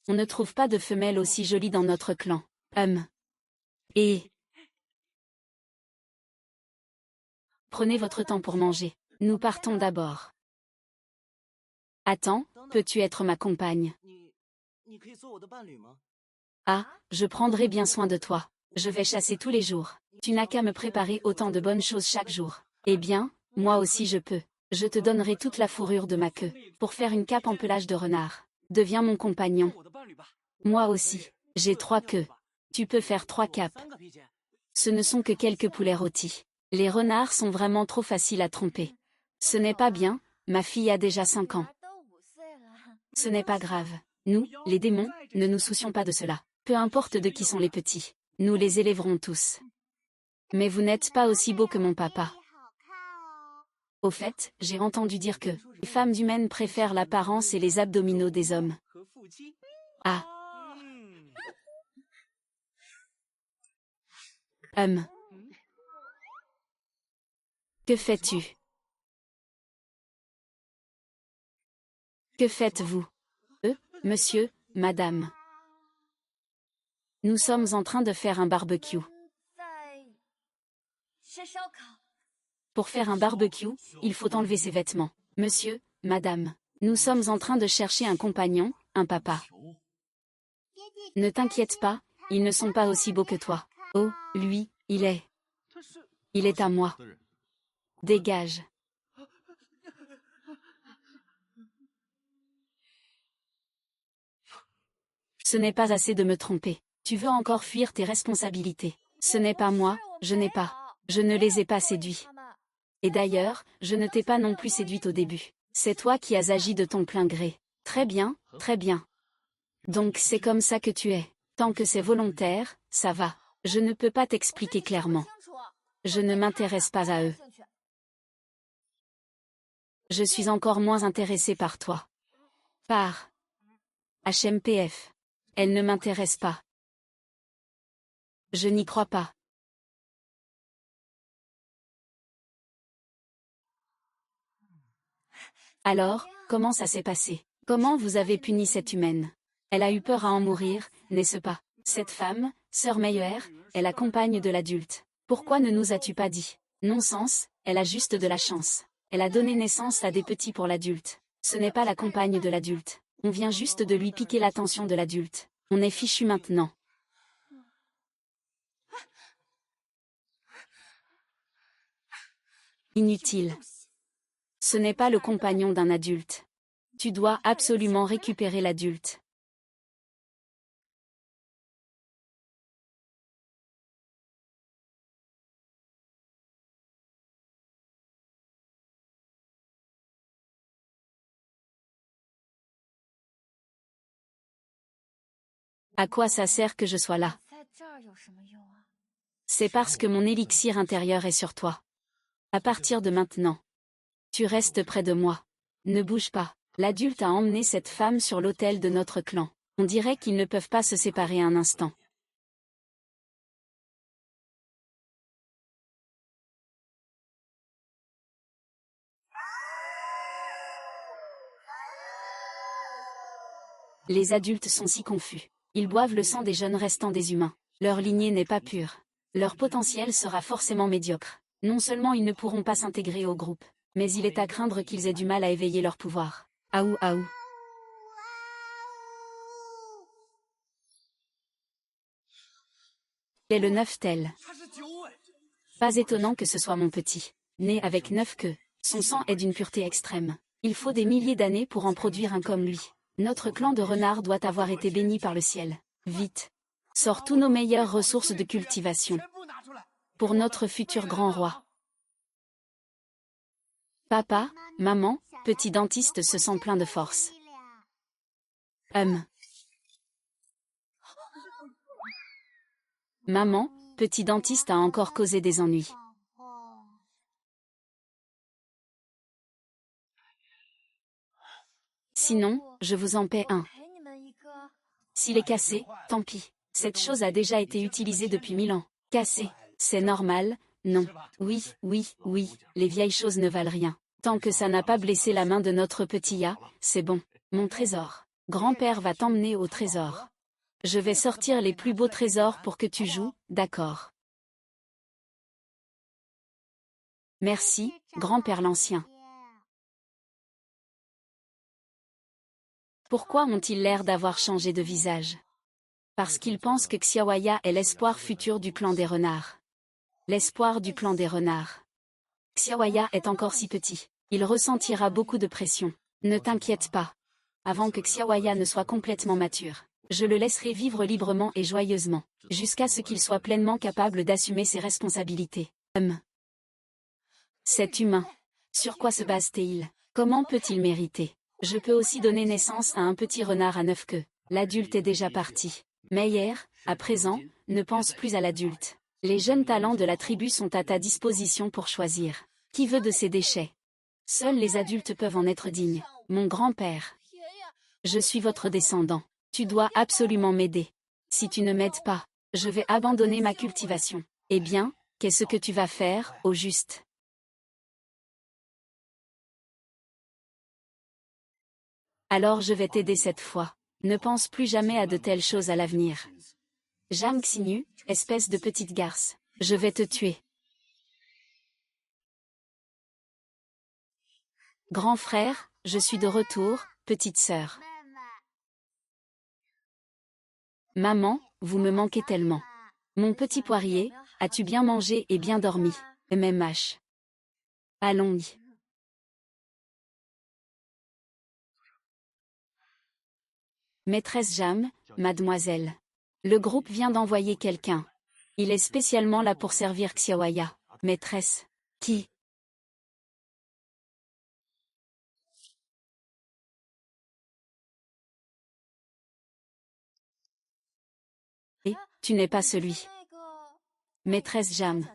On ne trouve pas de femelle aussi jolie dans notre clan. Et prenez votre temps pour manger. Nous partons d'abord. Attends, peux-tu être ma compagne? Ah, je prendrai bien soin de toi. Je vais chasser tous les jours. Tu n'as qu'à me préparer autant de bonnes choses chaque jour. Eh bien, moi aussi je peux. Je te donnerai toute la fourrure de ma queue, pour faire une cape en pelage de renard. Deviens mon compagnon. Moi aussi, j'ai 3 queues. Tu peux faire 3 capes. Ce ne sont que quelques poulets rôtis. Les renards sont vraiment trop faciles à tromper. Ce n'est pas bien, ma fille a déjà 5 ans. Ce n'est pas grave. Nous, les démons, ne nous soucions pas de cela. Peu importe de qui sont les petits. Nous les élèverons tous. Mais vous n'êtes pas aussi beau que mon papa. Au fait, j'ai entendu dire que les femmes humaines préfèrent l'apparence et les abdominaux des hommes. Ah. Que fais-tu? Que faites-vous? Monsieur, madame. Nous sommes en train de faire un barbecue. Pour faire un barbecue, il faut enlever ses vêtements. Monsieur, madame. Nous sommes en train de chercher un compagnon, un papa. Ne t'inquiète pas, ils ne sont pas aussi beaux que toi. Oh, lui, il est à moi. Dégage. Ce n'est pas assez de me tromper. Tu veux encore fuir tes responsabilités. Ce n'est pas moi, je ne les ai pas séduits. Et d'ailleurs, je ne t'ai pas non plus séduite au début. C'est toi qui as agi de ton plein gré. Très bien, très bien. Donc c'est comme ça que tu es. Tant que c'est volontaire, ça va. Je ne peux pas t'expliquer clairement. Je ne m'intéresse pas à eux. Je suis encore moins intéressée par toi. Par HMPF. Elle ne m'intéresse pas. Je n'y crois pas. Alors, comment ça s'est passé? Comment vous avez puni cette humaine? Elle a eu peur à en mourir, n'est-ce pas? Cette femme, sœur Meyer, est la compagne de l'adulte. Pourquoi ne nous as-tu pas dit? Non-sens, elle a juste de la chance. Elle a donné naissance à des petits pour l'adulte. Ce n'est pas la compagne de l'adulte. On vient juste de lui piquer l'attention de l'adulte. On est fichu maintenant. Inutile. Ce n'est pas le compagnon d'un adulte. Tu dois absolument récupérer l'adulte. À quoi ça sert que je sois là? C'est parce que mon élixir intérieur est sur toi. À partir de maintenant, tu restes près de moi. Ne bouge pas. L'adulte a emmené cette femme sur l'autel de notre clan. On dirait qu'ils ne peuvent pas se séparer un instant. Les adultes sont si confus. Ils boivent le sang des jeunes restant des humains. Leur lignée n'est pas pure. Leur potentiel sera forcément médiocre. Non seulement ils ne pourront pas s'intégrer au groupe, mais il est à craindre qu'ils aient du mal à éveiller leur pouvoir. Aou aou. Et le 9 tel. Pas étonnant que ce soit mon petit. Né avec 9 queues. Son sang est d'une pureté extrême. Il faut des milliers d'années pour en produire un comme lui. Notre clan de renards doit avoir été béni par le ciel. Vite. Sors tous nos meilleures ressources de cultivation. Pour notre futur grand roi. Papa, maman, petit dentiste se sent plein de force. Maman, petit dentiste a encore causé des ennuis. Sinon, je vous en paie un. S'il est cassé, tant pis. Cette chose a déjà été utilisée depuis 1000 ans. Cassé. C'est normal, non. Oui, oui, oui, les vieilles choses ne valent rien. Tant que ça n'a pas blessé la main de notre petit Ya, c'est bon. Mon trésor. Grand-père va t'emmener au trésor. Je vais sortir les plus beaux trésors pour que tu joues, d'accord. Merci, grand-père l'ancien. Pourquoi ont-ils l'air d'avoir changé de visage? Parce qu'ils pensent que Xiaoya est l'espoir futur du clan des renards. L'espoir du clan des renards. Xiaoya est encore si petit. Il ressentira beaucoup de pression. Ne t'inquiète pas. Avant que Xiaoya ne soit complètement mature, je le laisserai vivre librement et joyeusement, jusqu'à ce qu'il soit pleinement capable d'assumer ses responsabilités. C'est humain. Sur quoi se base-t-il? Comment peut-il mériter? Je peux aussi donner naissance à un petit renard à 9 queues. L'adulte est déjà parti. Meyer, à présent, ne pense plus à l'adulte. Les jeunes talents de la tribu sont à ta disposition pour choisir. Qui veut de ces déchets? Seuls les adultes peuvent en être dignes. Mon grand-père. Je suis votre descendant. Tu dois absolument m'aider. Si tu ne m'aides pas, je vais abandonner ma cultivation. Eh bien, qu'est-ce que tu vas faire, au juste? Alors je vais t'aider cette fois. Ne pense plus jamais à de telles choses à l'avenir. Jang Xinyu, espèce de petite garce. Je vais te tuer. Grand frère, je suis de retour, petite sœur. Maman, vous me manquez tellement. Mon petit poirier, as-tu bien mangé et bien dormi? MMH. Allons-y. Maîtresse Jam, mademoiselle. Le groupe vient d'envoyer quelqu'un. Il est spécialement là pour servir Xiaoya. Maîtresse. Qui? Et, tu n'es pas celui. Maîtresse Jam.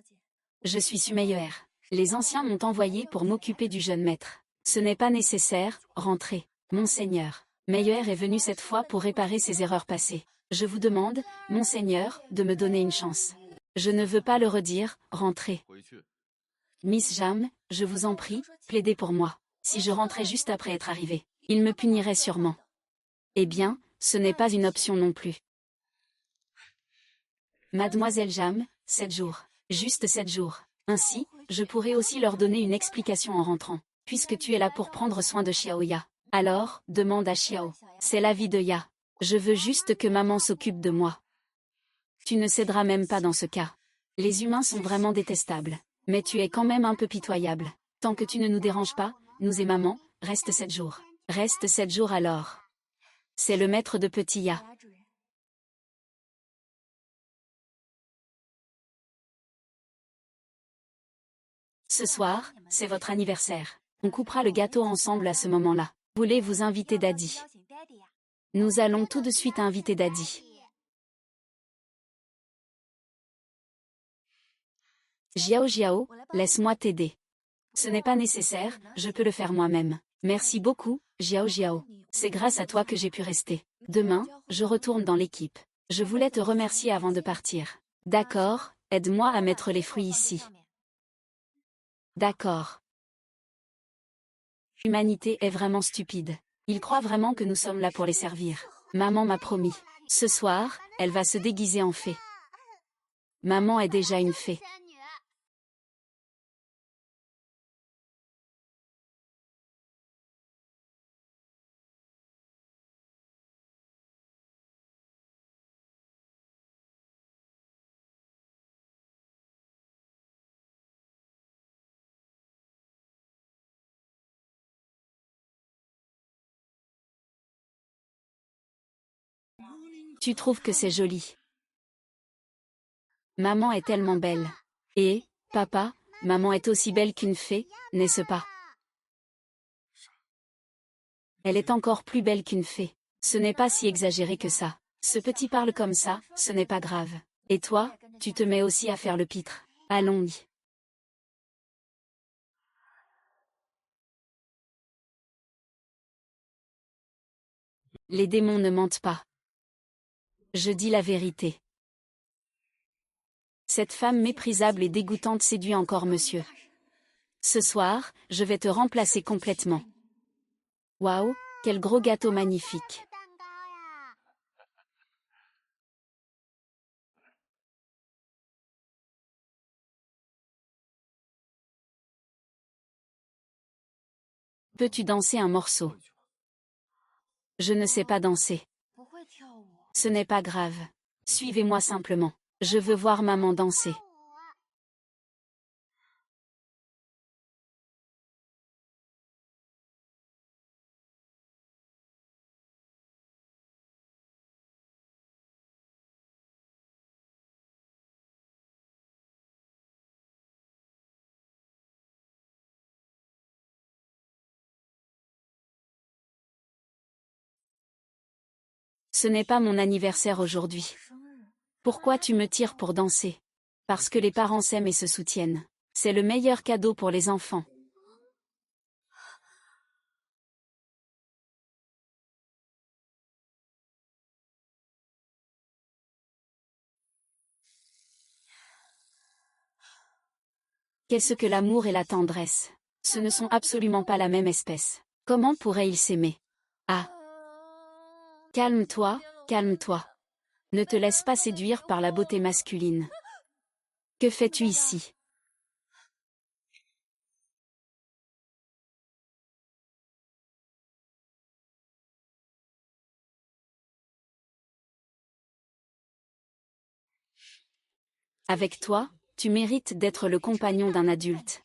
Je suis Sumeyer. Les anciens m'ont envoyé pour m'occuper du jeune maître. Ce n'est pas nécessaire, rentrez. Monseigneur. Meyer est venu cette fois pour réparer ses erreurs passées. Je vous demande, Monseigneur, de me donner une chance. Je ne veux pas le redire, rentrez. Miss Jam, je vous en prie, plaidez pour moi. Si je rentrais juste après être arrivé, il me punirait sûrement. Eh bien, ce n'est pas une option non plus. Mademoiselle Jam, 7 jours. Juste 7 jours. Ainsi, je pourrais aussi leur donner une explication en rentrant. Puisque tu es là pour prendre soin de Xiaoya. Alors, demande à Xiao. C'est l'avis de Ya. Je veux juste que maman s'occupe de moi. Tu ne céderas même pas dans ce cas. Les humains sont vraiment détestables. Mais tu es quand même un peu pitoyable. Tant que tu ne nous déranges pas, nous et maman, reste 7 jours. Reste 7 jours alors. C'est le maître de petit Ya. Ce soir, c'est votre anniversaire. On coupera le gâteau ensemble à ce moment-là. Voulez vous inviter Daddy? Nous allons tout de suite inviter Daddy. Jiao Jiao, laisse-moi t'aider. Ce n'est pas nécessaire, je peux le faire moi-même. Merci beaucoup, Jiao Jiao. C'est grâce à toi que j'ai pu rester. Demain, je retourne dans l'équipe. Je voulais te remercier avant de partir. D'accord, aide-moi à mettre les fruits ici. D'accord. L'humanité est vraiment stupide. Ils croient vraiment que nous sommes là pour les servir. Maman m'a promis. Ce soir, elle va se déguiser en fée. Maman est déjà une fée. Tu trouves que c'est joli? Maman est tellement belle. Et, papa, maman est aussi belle qu'une fée, n'est-ce pas? Elle est encore plus belle qu'une fée. Ce n'est pas si exagéré que ça. Ce petit parle comme ça, ce n'est pas grave. Et toi, tu te mets aussi à faire le pitre. Allons-y. Les démons ne mentent pas. Je dis la vérité. Cette femme méprisable et dégoûtante séduit encore monsieur. Ce soir, je vais te remplacer complètement. Waouh, quel gros gâteau magnifique. Peux-tu danser un morceau? Je ne sais pas danser. Ce n'est pas grave. Suivez-moi simplement. Je veux voir maman danser. Ce n'est pas mon anniversaire aujourd'hui. Pourquoi tu me tires pour danser? Parce que les parents s'aiment et se soutiennent. C'est le meilleur cadeau pour les enfants. Qu'est-ce que l'amour et la tendresse? Ce ne sont absolument pas la même espèce. Comment pourraient-ils s'aimer? Ah! Calme-toi, calme-toi. Ne te laisse pas séduire par la beauté masculine. Que fais-tu ici? Avec toi, tu mérites d'être le compagnon d'un adulte.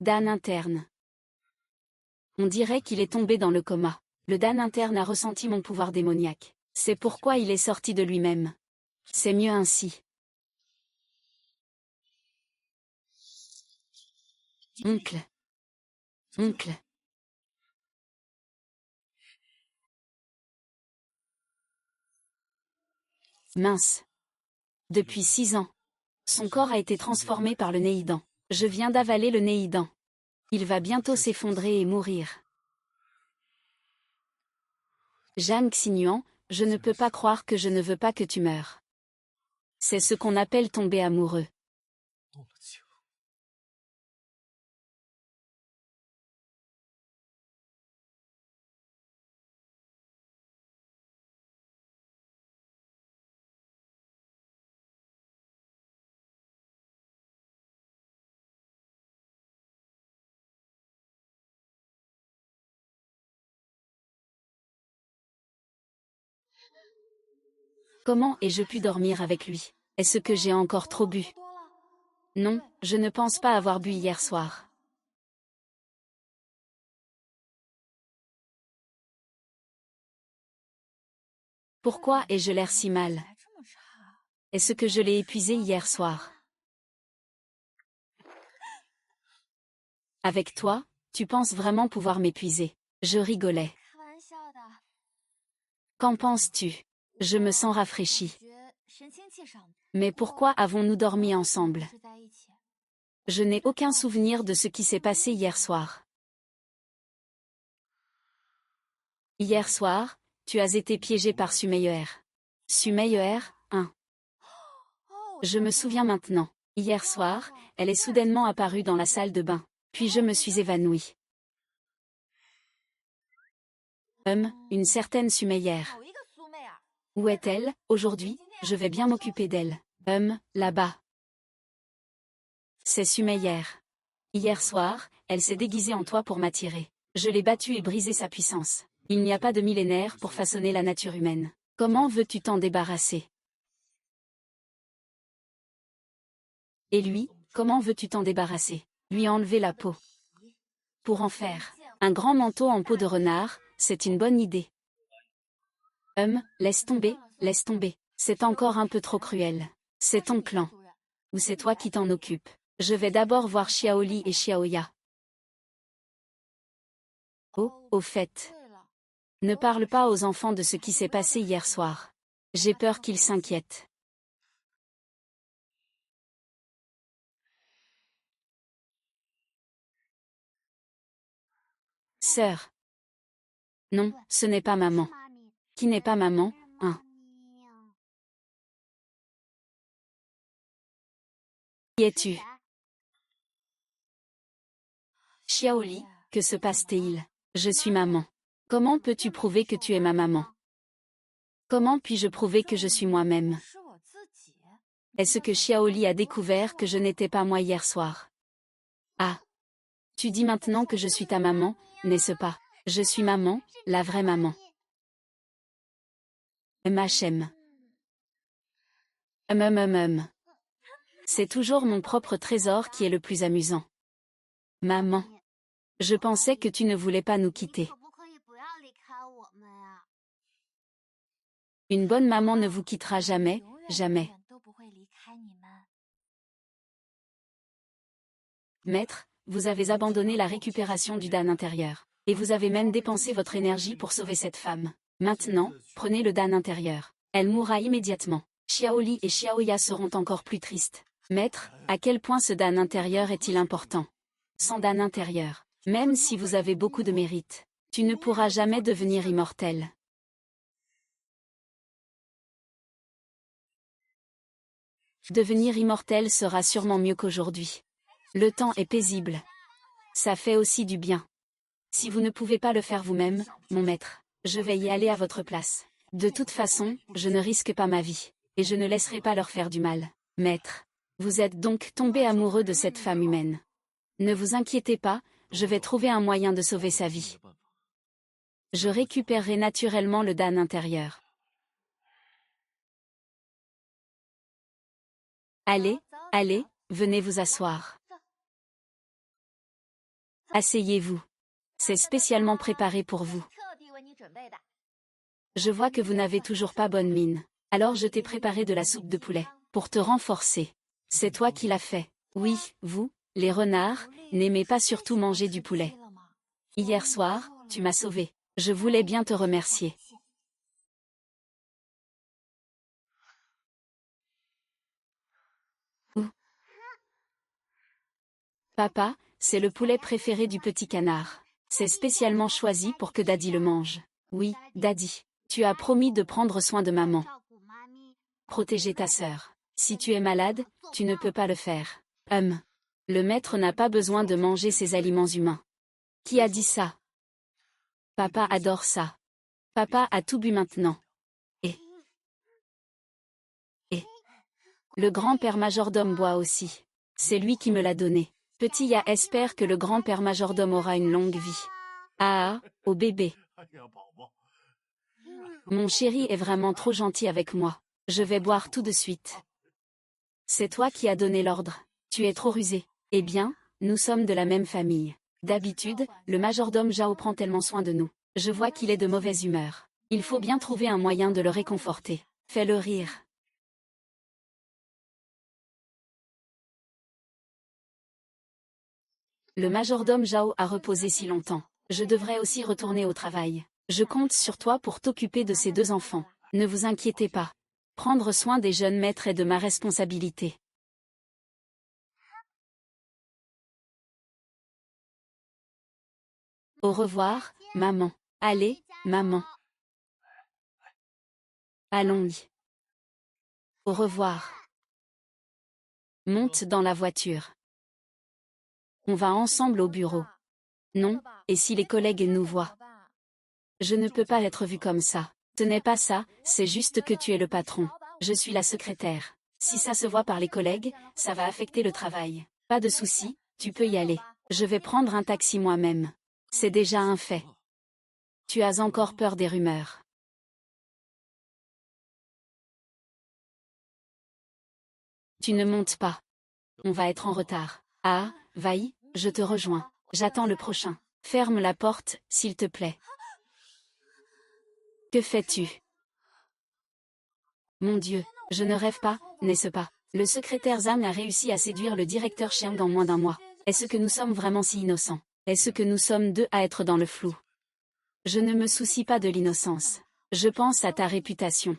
Dan interne. On dirait qu'il est tombé dans le coma. Le Dan interne a ressenti mon pouvoir démoniaque. C'est pourquoi il est sorti de lui-même. C'est mieux ainsi. Oncle. Oncle. Mince. Depuis 6 ans. Son corps a été transformé par le Néidan. Je viens d'avaler le Néidan. Il va bientôt s'effondrer et mourir. Jeanne Xignuan, je ne peux pas croire que je ne veux pas que tu meures. C'est ce qu'on appelle tomber amoureux. Comment ai-je pu dormir avec lui? Est-ce que j'ai encore trop bu? Non, je ne pense pas avoir bu hier soir. Pourquoi ai-je l'air si mal? Est-ce que je l'ai épuisé hier soir? Avec toi, tu penses vraiment pouvoir m'épuiser? Je rigolais. Qu'en penses-tu? Je me sens rafraîchie. Mais pourquoi avons-nous dormi ensemble? Je n'ai aucun souvenir de ce qui s'est passé hier soir. Hier soir, tu as été piégé par Sumeyer. Sumeyer, 1. Je me souviens maintenant. Hier soir, elle est soudainement apparue dans la salle de bain. Puis je me suis évanouie. Une certaine Sumeyer. Où est-elle, aujourd'hui? Je vais bien m'occuper d'elle. Là-bas. C'est Sumeyer. Hier soir, elle s'est déguisée en toi pour m'attirer. Je l'ai battue et brisé sa puissance. Il n'y a pas de millénaire pour façonner la nature humaine. Comment veux-tu t'en débarrasser? Et lui, comment veux-tu t'en débarrasser? Lui enlever la peau. Pour en faire un grand manteau en peau de renard, c'est une bonne idée. Laisse tomber, laisse tomber. C'est encore un peu trop cruel. C'est ton clan. Ou c'est toi qui t'en occupes. Je vais d'abord voir Xiaoli et Xiaoya. Oh, au fait. Ne parle pas aux enfants de ce qui s'est passé hier soir. J'ai peur qu'ils s'inquiètent. Sœur. Non, ce n'est pas maman. Qui n'est pas maman, hein? Qui es-tu? Xiaoli, que se passe-t-il? Je suis maman. Comment peux-tu prouver que tu es ma maman? Comment puis-je prouver que je suis moi-même? Est-ce que Xiaoli a découvert que je n'étais pas moi hier soir? Ah. Tu dis maintenant que je suis ta maman, n'est-ce pas? Je suis maman, la vraie maman. Machem. C'est toujours mon propre trésor qui est le plus amusant. Maman. Je pensais que tu ne voulais pas nous quitter. Une bonne maman ne vous quittera jamais, jamais. Maître, vous avez abandonné la récupération du Dan intérieur. Et vous avez même dépensé votre énergie pour sauver cette femme. Maintenant, prenez le Dan intérieur. Elle mourra immédiatement. Xiaoli et Xiaoya seront encore plus tristes. Maître, à quel point ce Dan intérieur est-il important? Sans Dan intérieur, même si vous avez beaucoup de mérite, tu ne pourras jamais devenir immortel. Devenir immortel sera sûrement mieux qu'aujourd'hui. Le temps est paisible. Ça fait aussi du bien. Si vous ne pouvez pas le faire vous-même, mon maître, je vais y aller à votre place. De toute façon, je ne risque pas ma vie. Et je ne laisserai pas leur faire du mal. Maître, vous êtes donc tombé amoureux de cette femme humaine. Ne vous inquiétez pas, je vais trouver un moyen de sauver sa vie. Je récupérerai naturellement le Dan intérieur. Allez, allez, venez vous asseoir. Asseyez-vous. C'est spécialement préparé pour vous. Je vois que vous n'avez toujours pas bonne mine. Alors je t'ai préparé de la soupe de poulet, pour te renforcer. C'est toi qui l'as fait. Oui, vous, les renards, n'aimez pas surtout manger du poulet. Hier soir, tu m'as sauvé. Je voulais bien te remercier. Ouh. Papa, c'est le poulet préféré du petit canard. C'est spécialement choisi pour que Daddy le mange. Oui, Daddy. Tu as promis de prendre soin de maman. Protéger ta sœur. Si tu es malade, tu ne peux pas le faire. Le maître n'a pas besoin de manger ses aliments humains. Qui a dit ça? Papa adore ça. Papa a tout bu maintenant. Et le grand-père majordome boit aussi. C'est lui qui me l'a donné. Petit Ya espère que le grand-père majordome aura une longue vie. Ah, au bébé. Mon chéri est vraiment trop gentil avec moi. Je vais boire tout de suite. C'est toi qui as donné l'ordre. Tu es trop rusé. Eh bien, nous sommes de la même famille. D'habitude, le majordome Jao prend tellement soin de nous. Je vois qu'il est de mauvaise humeur. Il faut bien trouver un moyen de le réconforter. Fais-le rire. Le majordome Jao a reposé si longtemps. Je devrais aussi retourner au travail. Je compte sur toi pour t'occuper de ces deux enfants. Ne vous inquiétez pas. Prendre soin des jeunes maîtres est de ma responsabilité. Au revoir, maman. Allez, maman. Allons-y. Au revoir. Monte dans la voiture. On va ensemble au bureau. Non, et si les collègues nous voient? Je ne peux pas être vue comme ça. Ce n'est pas ça, c'est juste que tu es le patron. Je suis la secrétaire. Si ça se voit par les collègues, ça va affecter le travail. Pas de souci, tu peux y aller. Je vais prendre un taxi moi-même. C'est déjà un fait. Tu as encore peur des rumeurs. Tu ne montes pas. On va être en retard. Ah, vaille, je te rejoins. J'attends le prochain. Ferme la porte, s'il te plaît. Que fais-tu? Mon Dieu, je ne rêve pas, n'est-ce pas? Le secrétaire Zhang a réussi à séduire le directeur Chiang en moins d'un mois. Est-ce que nous sommes vraiment si innocents? Est-ce que nous sommes deux à être dans le flou? Je ne me soucie pas de l'innocence. Je pense à ta réputation.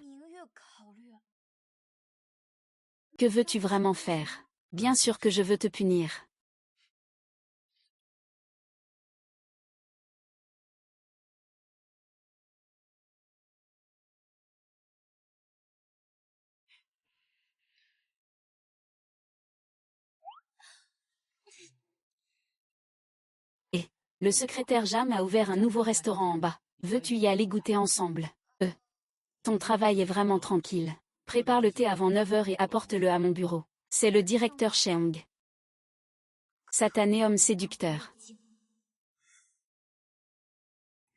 Que veux-tu vraiment faire? Bien sûr que je veux te punir. Et le secrétaire Jam a ouvert un nouveau restaurant en bas. Veux-tu y aller goûter ensemble? Ton travail est vraiment tranquille. Prépare le thé avant 9 heures et apporte-le à mon bureau. C'est le directeur Cheng. Satané homme séducteur.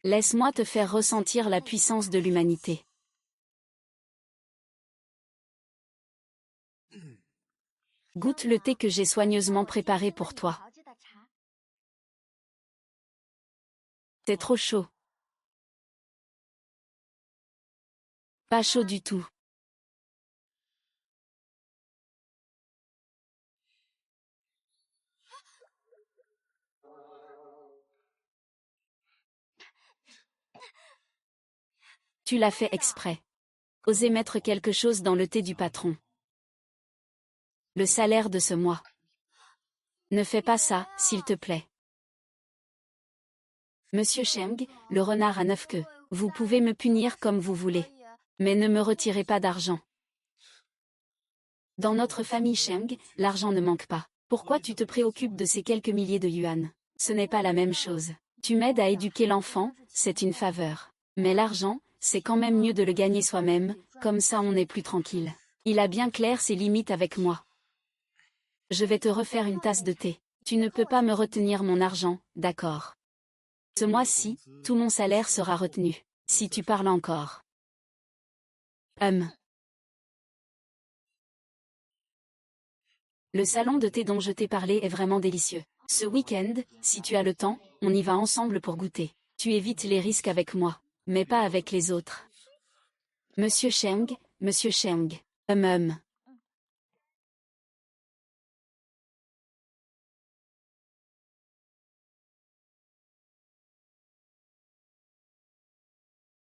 Laisse-moi te faire ressentir la puissance de l'humanité. Goûte le thé que j'ai soigneusement préparé pour toi. C'est trop chaud. Pas chaud du tout. Tu l'as fait exprès. Osez mettre quelque chose dans le thé du patron. Le salaire de ce mois. Ne fais pas ça, s'il te plaît. Monsieur Cheng, le renard à 9 queues. Vous pouvez me punir comme vous voulez. Mais ne me retirez pas d'argent. Dans notre famille Cheng, l'argent ne manque pas. Pourquoi tu te préoccupes de ces quelques milliers de yuan? Ce n'est pas la même chose. Tu m'aides à éduquer l'enfant, c'est une faveur. Mais l'argent, c'est quand même mieux de le gagner soi-même, comme ça on est plus tranquille. Il a bien clair ses limites avec moi. Je vais te refaire une tasse de thé. Tu ne peux pas me retenir mon argent, d'accord? Ce mois-ci, tout mon salaire sera retenu. Si tu parles encore. Le salon de thé dont je t'ai parlé est vraiment délicieux. Ce week-end, si tu as le temps, on y va ensemble pour goûter. Tu évites les risques avec moi, mais pas avec les autres. Monsieur Cheng, Monsieur Cheng. Hum.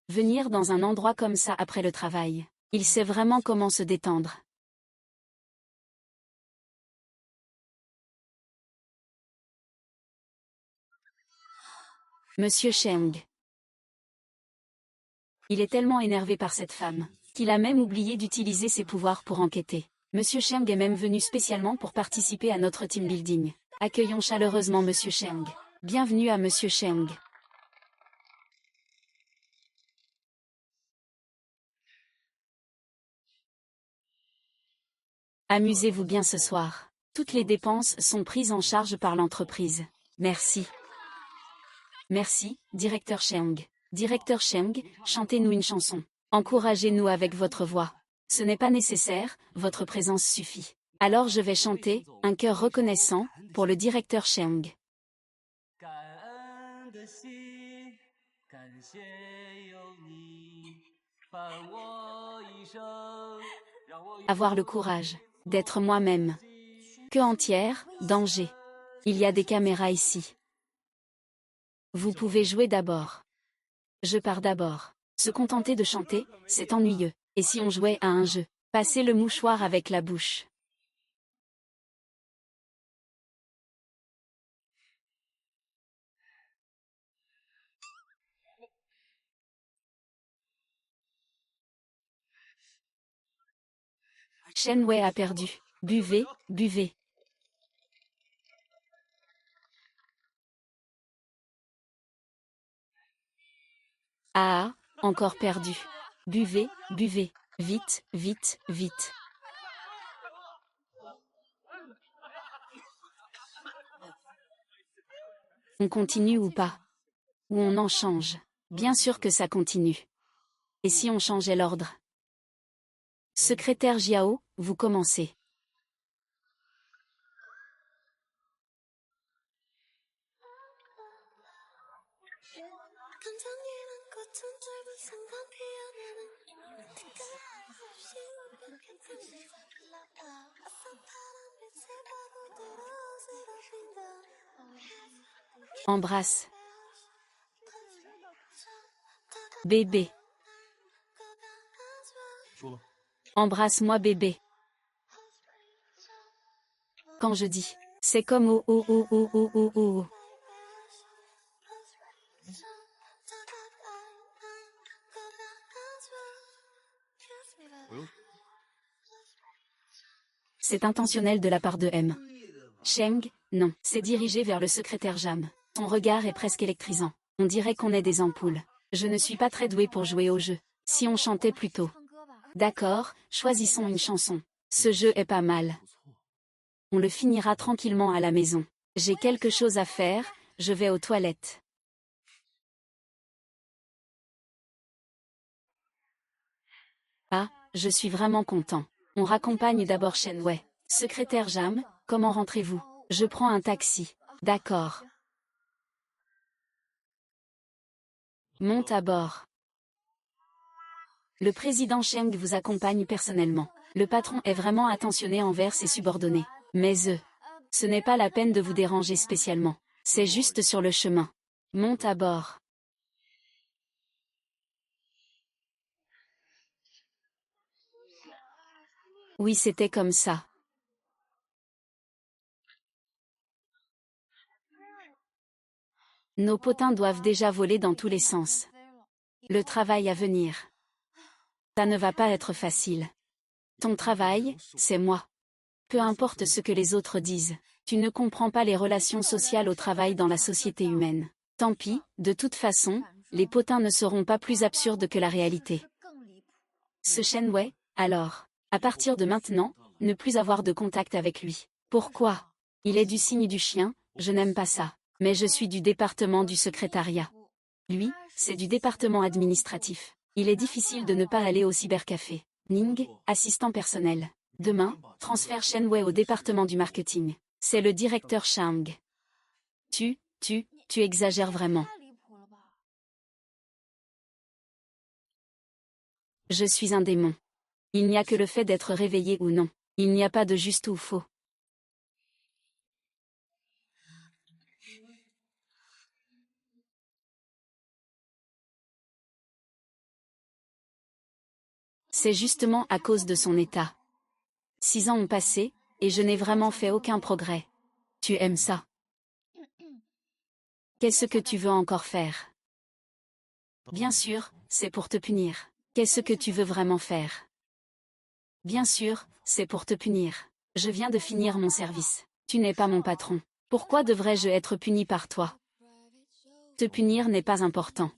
Venir dans un endroit comme ça après le travail. Il sait vraiment comment se détendre. Monsieur Cheng. Il est tellement énervé par cette femme, qu'il a même oublié d'utiliser ses pouvoirs pour enquêter. Monsieur Cheng est même venu spécialement pour participer à notre team building. Accueillons chaleureusement Monsieur Cheng. Bienvenue à Monsieur Cheng. Amusez-vous bien ce soir. Toutes les dépenses sont prises en charge par l'entreprise. Merci. Merci, directeur Cheng. Directeur Cheng, chantez-nous une chanson. Encouragez-nous avec votre voix. Ce n'est pas nécessaire, votre présence suffit. Alors je vais chanter, un chœur reconnaissant, pour le directeur Cheng. Avoir le courage d'être moi-même. Que entière, danger. Il y a des caméras ici. Vous pouvez jouer d'abord. Je pars d'abord. Se contenter de chanter, c'est ennuyeux. Et si on jouait à un jeu? Passez le mouchoir avec la bouche. Shen Wei a perdu. Buvez, buvez. Ah, encore perdu. Buvez, buvez. Vite, vite, vite. On continue ou pas? Ou on en change? Bien sûr que ça continue. Et si on changeait l'ordre? Secrétaire Jiao, vous commencez. Embrasse. Bébé. Embrasse-moi bébé. Quand je dis, c'est comme oh oh oh oh oh oh oh. C'est intentionnel de la part de M. Cheng, non, c'est dirigé vers le secrétaire Jam. Son regard est presque électrisant. On dirait qu'on est des ampoules. Je ne suis pas très douée pour jouer au jeu. Si on chantait plutôt. D'accord, choisissons une chanson. Ce jeu est pas mal. On le finira tranquillement à la maison. J'ai quelque chose à faire, je vais aux toilettes. Ah, je suis vraiment content. On raccompagne d'abord Shen Wei. Secrétaire Jam, comment rentrez-vous? Je prends un taxi. D'accord. Monte à bord. Le président Cheng vous accompagne personnellement. Le patron est vraiment attentionné envers ses subordonnés. Mais ce n'est pas la peine de vous déranger spécialement. C'est juste sur le chemin. Monte à bord. Oui, c'était comme ça. Nos potins doivent déjà voler dans tous les sens. Le travail à venir. Ça ne va pas être facile. Ton travail, c'est moi. Peu importe ce que les autres disent, tu ne comprends pas les relations sociales au travail dans la société humaine. Tant pis, de toute façon, les potins ne seront pas plus absurdes que la réalité. Ce Shen Wei, alors, à partir de maintenant, ne plus avoir de contact avec lui. Pourquoi? Il est du signe du chien, je n'aime pas ça. Mais je suis du département du secrétariat. Lui, c'est du département administratif. Il est difficile de ne pas aller au cybercafé. Ning, assistant personnel. Demain, transfère Shen Wei au département du marketing. C'est le directeur Chang. Tu exagères vraiment. Je suis un démon. Il n'y a que le fait d'être réveillé ou non. Il n'y a pas de juste ou faux. C'est justement à cause de son état. 6 ans ont passé, et je n'ai vraiment fait aucun progrès. Tu aimes ça? Qu'est-ce que tu veux encore faire? Bien sûr, c'est pour te punir. Qu'est-ce que tu veux vraiment faire? Bien sûr, c'est pour te punir. Je viens de finir mon service. Tu n'es pas mon patron. Pourquoi devrais-je être puni par toi? Te punir n'est pas important.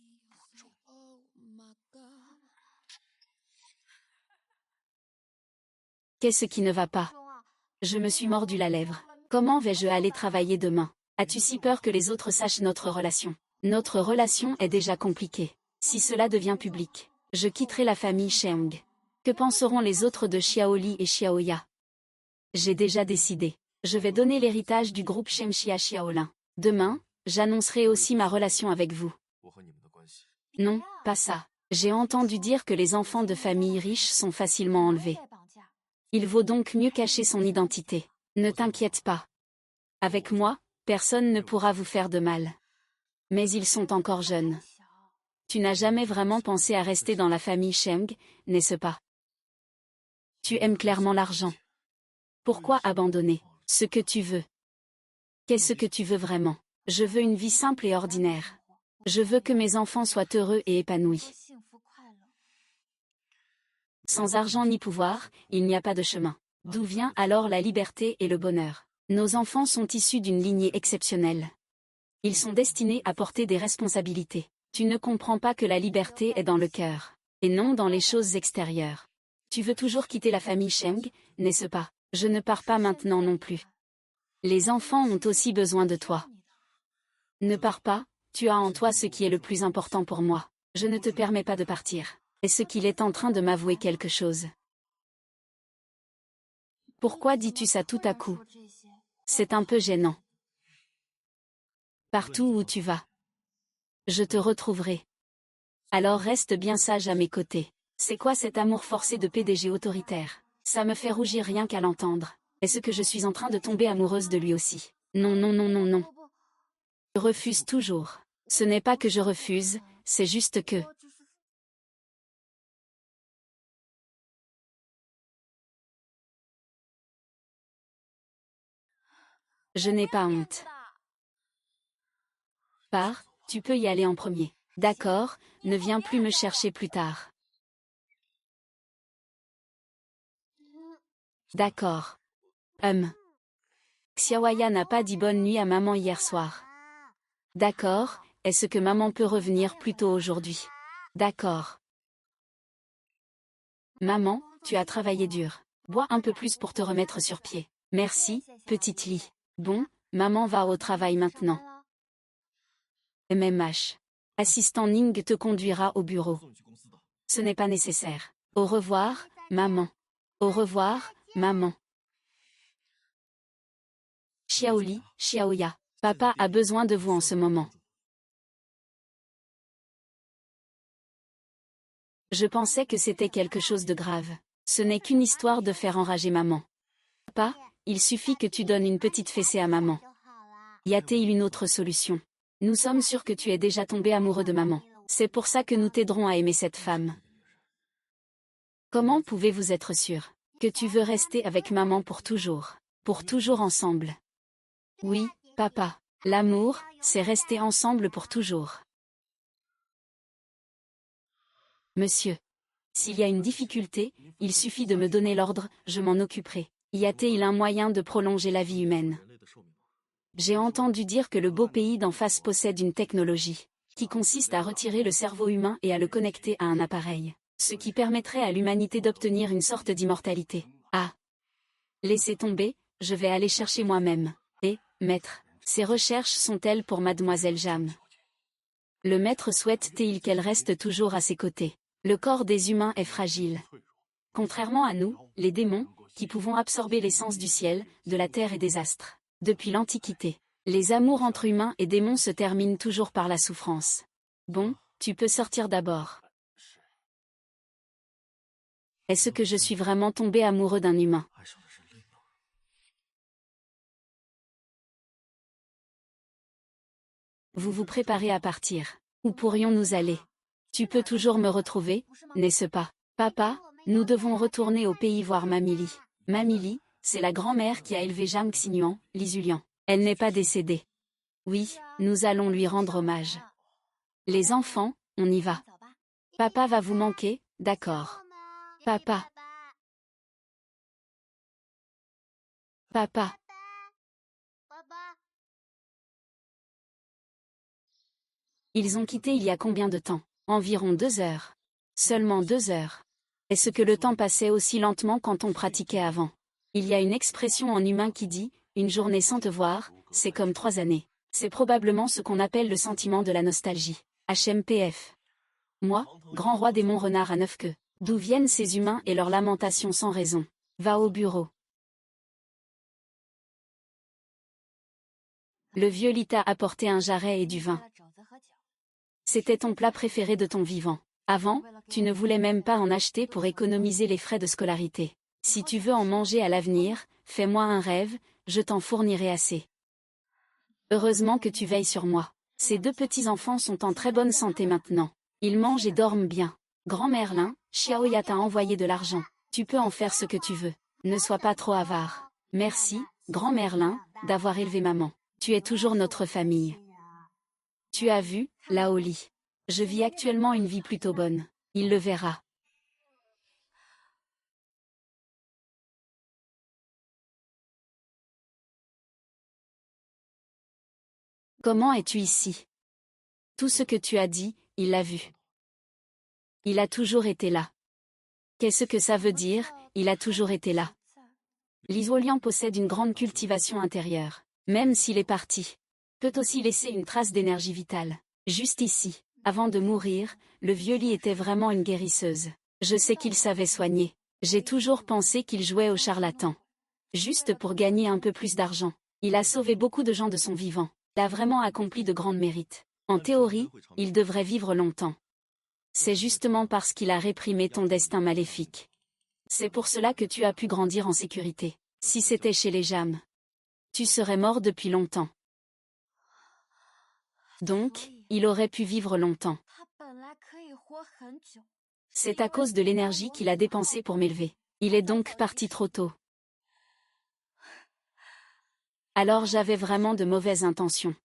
Qu'est-ce qui ne va pas? Je me suis mordu la lèvre. Comment vais-je aller travailler demain? As-tu si peur que les autres sachent notre relation? Notre relation est déjà compliquée. Si cela devient public, je quitterai la famille Cheong. Que penseront les autres de Xiaoli et Xiaoya? J'ai déjà décidé. Je vais donner l'héritage du groupe Shemxia Xiaolin. Demain, j'annoncerai aussi ma relation avec vous. Non, pas ça. J'ai entendu dire que les enfants de familles riches sont facilement enlevés. Il vaut donc mieux cacher son identité. Ne t'inquiète pas. Avec moi, personne ne pourra vous faire de mal. Mais ils sont encore jeunes. Tu n'as jamais vraiment pensé à rester dans la famille Sheng, n'est-ce pas? Tu aimes clairement l'argent. Pourquoi abandonner ce que tu veux? Qu'est-ce que tu veux vraiment? Je veux une vie simple et ordinaire. Je veux que mes enfants soient heureux et épanouis. Sans argent ni pouvoir, il n'y a pas de chemin. D'où vient alors la liberté et le bonheur? Nos enfants sont issus d'une lignée exceptionnelle. Ils sont destinés à porter des responsabilités. Tu ne comprends pas que la liberté est dans le cœur, et non dans les choses extérieures. Tu veux toujours quitter la famille Sheng, n'est-ce pas? Je ne pars pas maintenant non plus. Les enfants ont aussi besoin de toi. Ne pars pas, tu as en toi ce qui est le plus important pour moi. Je ne te permets pas de partir. Est-ce qu'il est en train de m'avouer quelque chose? Pourquoi dis-tu ça tout à coup? C'est un peu gênant. Partout où tu vas, je te retrouverai. Alors reste bien sage à mes côtés. C'est quoi cet amour forcé de PDG autoritaire? Ça me fait rougir rien qu'à l'entendre. Est-ce que je suis en train de tomber amoureuse de lui aussi? Non, non, non, non, non. Je refuse toujours. Ce n'est pas que je refuse, c'est juste que... Je n'ai pas honte. Pars, tu peux y aller en premier. D'accord, ne viens plus me chercher plus tard. D'accord. Xiaoya n'a pas dit bonne nuit à maman hier soir. D'accord, est-ce que maman peut revenir plus tôt aujourd'hui? D'accord. Maman, tu as travaillé dur. Bois un peu plus pour te remettre sur pied. Merci, petite Lee. Bon, maman va au travail maintenant. MMH. Assistant Ning te conduira au bureau. Ce n'est pas nécessaire. Au revoir, maman. Au revoir, maman. Xiaoli, Xiaoya. Papa a besoin de vous en ce moment. Je pensais que c'était quelque chose de grave. Ce n'est qu'une histoire de faire enrager maman. Papa, il suffit que tu donnes une petite fessée à maman. Y a-t-il une autre solution? Nous sommes sûrs que tu es déjà tombé amoureux de maman. C'est pour ça que nous t'aiderons à aimer cette femme. Comment pouvez-vous être sûr que tu veux rester avec maman pour toujours? Pour toujours ensemble? Oui, papa. L'amour, c'est rester ensemble pour toujours. Monsieur. S'il y a une difficulté, il suffit de me donner l'ordre, je m'en occuperai. Y a-t-il un moyen de prolonger la vie humaine? J'ai entendu dire que le beau pays d'en face possède une technologie qui consiste à retirer le cerveau humain et à le connecter à un appareil, ce qui permettrait à l'humanité d'obtenir une sorte d'immortalité. Ah! Laissez tomber, je vais aller chercher moi-même. Et, maître, ces recherches sont-elles pour mademoiselle Jam? Le maître souhaite-t-il qu'elle reste toujours à ses côtés? Le corps des humains est fragile. Contrairement à nous, les démons, qui pouvons absorber l'essence du ciel, de la terre et des astres. Depuis l'Antiquité, Les amours entre humains et démons se terminent toujours par la souffrance. Bon, tu peux sortir d'abord. Est-ce que je suis vraiment tombé amoureux d'un humain? Vous vous préparez à partir. Où pourrions-nous aller? Tu peux toujours me retrouver, n'est-ce pas? Papa, nous devons retourner au pays voir Mamili. Mamili, c'est la grand-mère qui a élevé Jang Xinyuan, l'Isulian. Elle n'est pas décédée. Oui, nous allons lui rendre hommage. Les enfants, on y va. Papa va vous manquer, d'accord. Papa. Papa. Ils ont quitté il y a combien de temps? Environ 2 heures. Seulement 2 heures. Est-ce que le temps passait aussi lentement quand on pratiquait avant? Il y a une expression en humain qui dit, une journée sans te voir, c'est comme 3 années. C'est probablement ce qu'on appelle le sentiment de la nostalgie. HMPF. Moi, grand roi des monts renards à 9 queues. D'où viennent ces humains et leurs lamentations sans raison? Va au bureau. Le vieux lit t'a apporté un jarret et du vin. C'était ton plat préféré de ton vivant. Avant, tu ne voulais même pas en acheter pour économiser les frais de scolarité. Si tu veux en manger à l'avenir, fais-moi un rêve, je t'en fournirai assez. Heureusement que tu veilles sur moi. Ces 2 petits-enfants sont en très bonne santé maintenant. Ils mangent et dorment bien. Grand Merlin, Xiaoya t'a envoyé de l'argent. Tu peux en faire ce que tu veux. Ne sois pas trop avare. Merci, Grand Merlin, d'avoir élevé maman. Tu es toujours notre famille. Tu as vu, là au lit. Je vis actuellement une vie plutôt bonne. Il le verra. Comment es-tu ici? Tout ce que tu as dit, il l'a vu. Il a toujours été là. Qu'est-ce que ça veut dire, il a toujours été là? L'Isolian possède une grande cultivation intérieure. Même s'il est parti, peut aussi laisser une trace d'énergie vitale. Juste ici, avant de mourir, le vieux lit était vraiment une guérisseuse. Je sais qu'il savait soigner. J'ai toujours pensé qu'il jouait au charlatan. Juste pour gagner un peu plus d'argent. Il a sauvé beaucoup de gens de son vivant. Il a vraiment accompli de grands mérites. En théorie, il devrait vivre longtemps. C'est justement parce qu'il a réprimé ton destin maléfique. C'est pour cela que tu as pu grandir en sécurité. Si c'était chez les Jam, tu serais mort depuis longtemps. Donc, il aurait pu vivre longtemps. C'est à cause de l'énergie qu'il a dépensée pour m'élever. Il est donc parti trop tôt. Alors j'avais vraiment de mauvaises intentions.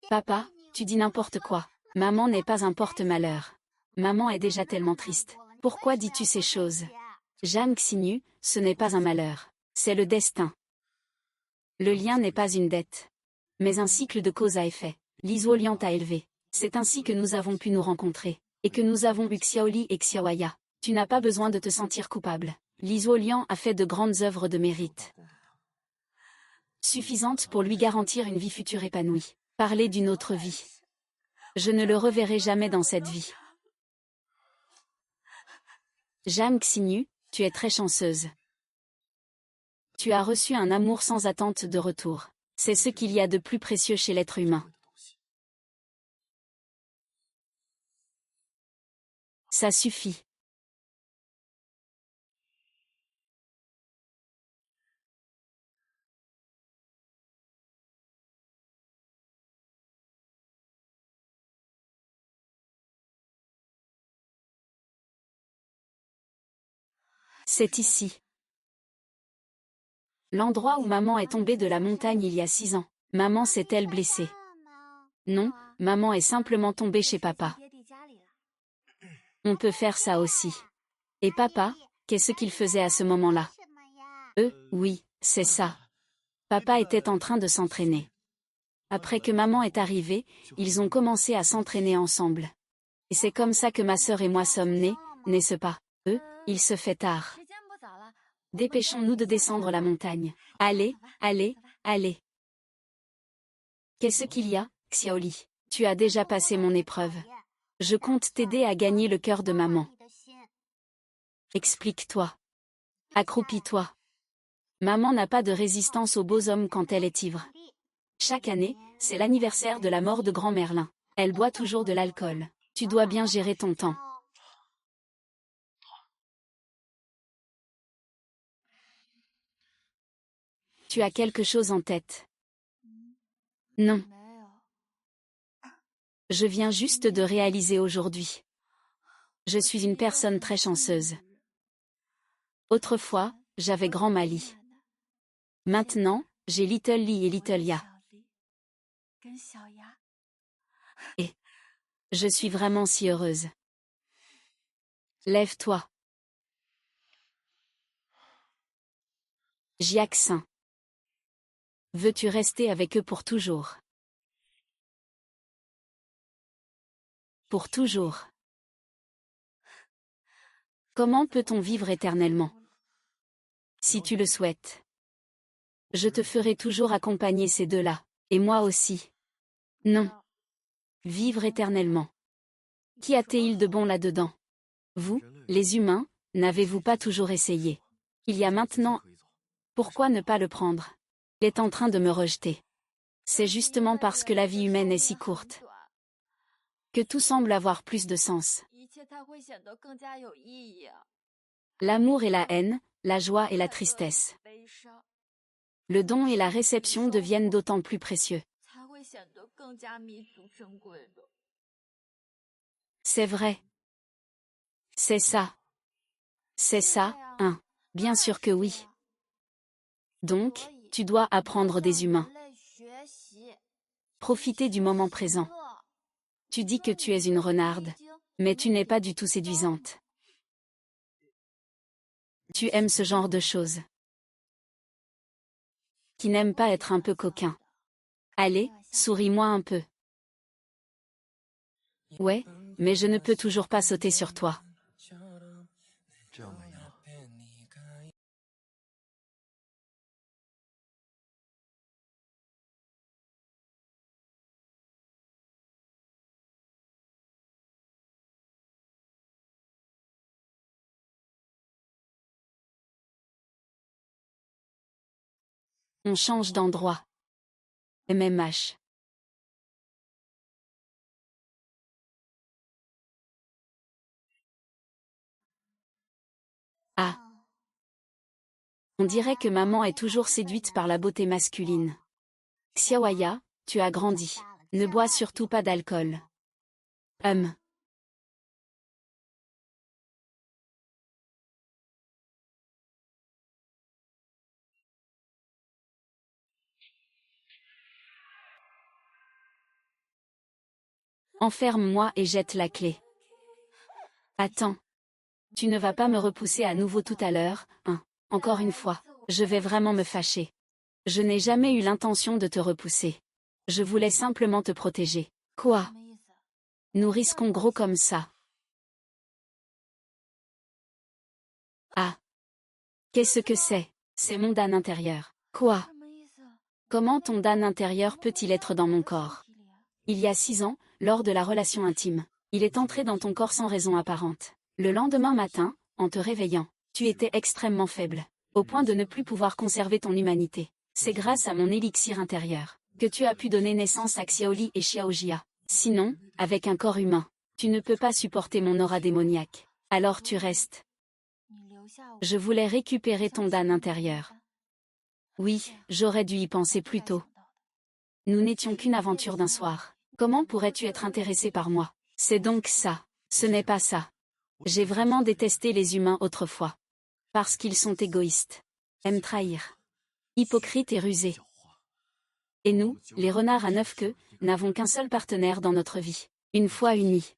Papa, tu dis n'importe quoi. Maman n'est pas un porte-malheur. Maman est déjà tellement triste. Pourquoi dis-tu ces choses? Jang Xinyu, ce n'est pas un malheur. C'est le destin. Le lien n'est pas une dette, mais un cycle de cause à effet. L'Isolian t'a élevé. C'est ainsi que nous avons pu nous rencontrer, et que nous avons eu Xiaoli et Xiaoya. Tu n'as pas besoin de te sentir coupable. L'Isolian a fait de grandes œuvres de mérite, suffisantes pour lui garantir une vie future épanouie. Parler d'une autre vie. Je ne le reverrai jamais dans cette vie. Jang Xinyu, tu es très chanceuse. Tu as reçu un amour sans attente de retour. C'est ce qu'il y a de plus précieux chez l'être humain. Ça suffit. C'est ici. L'endroit où maman est tombée de la montagne il y a 6 ans. Maman s'est-elle blessée? Non, maman est simplement tombée chez papa. On peut faire ça aussi. Et papa, qu'est-ce qu'il faisait à ce moment-là? Oui, c'est ça. Papa était en train de s'entraîner. Après que maman est arrivée, ils ont commencé à s'entraîner ensemble. Et c'est comme ça que ma sœur et moi sommes nés, n'est-ce pas? Il se fait tard. Dépêchons-nous de descendre la montagne. Allez, allez, allez. Qu'est-ce qu'il y a, Xiaoli? Tu as déjà passé mon épreuve. Je compte t'aider à gagner le cœur de maman. Explique-toi. Accroupis-toi. Maman n'a pas de résistance aux beaux hommes quand elle est ivre. Chaque année, c'est l'anniversaire de la mort de grand Merlin. Elle boit toujours de l'alcool. Tu dois bien gérer ton temps. Tu as quelque chose en tête? Non. Je viens juste de réaliser aujourd'hui. Je suis une personne très chanceuse. Autrefois, j'avais grand Mali. Maintenant, j'ai Little Lee et Little Ya. Et je suis vraiment si heureuse. Lève-toi. Jiaxin. Veux-tu rester avec eux pour toujours? Pour toujours. Comment peut-on vivre éternellement? Si tu le souhaites. Je te ferai toujours accompagner ces deux-là, et moi aussi. Non. Vivre éternellement. Qu'y a-t-il de bon là-dedans? Vous, les humains, n'avez-vous pas toujours essayé? Il y a maintenant. Pourquoi ne pas le prendre? Il est en train de me rejeter. C'est justement parce que la vie humaine est si courte que tout semble avoir plus de sens. L'amour et la haine, la joie et la tristesse. Le don et la réception deviennent d'autant plus précieux. C'est vrai. C'est ça. C'est ça, hein. Bien sûr que oui. Donc, tu dois apprendre des humains. Profiter du moment présent. Tu dis que tu es une renarde, mais tu n'es pas du tout séduisante. Tu aimes ce genre de choses. Qui n'aime pas être un peu coquin. Allez, souris-moi un peu. Ouais, mais je ne peux toujours pas sauter sur toi. On change d'endroit. MMH. Ah. On dirait que maman est toujours séduite par la beauté masculine. Xiaoya, tu as grandi. Ne bois surtout pas d'alcool. Enferme-moi et jette la clé. Attends. Tu ne vas pas me repousser à nouveau tout à l'heure, hein? Encore une fois, je vais vraiment me fâcher. Je n'ai jamais eu l'intention de te repousser. Je voulais simplement te protéger. Quoi? Nous risquons gros comme ça. Ah. Qu'est-ce que c'est? C'est mon Dan intérieur. Quoi? Comment ton Dan intérieur peut-il être dans mon corps? Il y a 6 ans, lors de la relation intime, il est entré dans ton corps sans raison apparente. Le lendemain matin, en te réveillant, tu étais extrêmement faible, au point de ne plus pouvoir conserver ton humanité. C'est grâce à mon élixir intérieur que tu as pu donner naissance à Xiaoli et Xiaojia. Sinon, avec un corps humain, tu ne peux pas supporter mon aura démoniaque. Alors tu restes. Je voulais récupérer ton Dan intérieur. Oui, j'aurais dû y penser plus tôt. Nous n'étions qu'une aventure d'un soir. Comment pourrais-tu être intéressé par moi? C'est donc ça. Ce n'est pas ça. J'ai vraiment détesté les humains autrefois. Parce qu'ils sont égoïstes. Aiment trahir. Hypocrites et rusés. Et nous, les renards à 9 queues, n'avons qu'un seul partenaire dans notre vie. Une fois unis.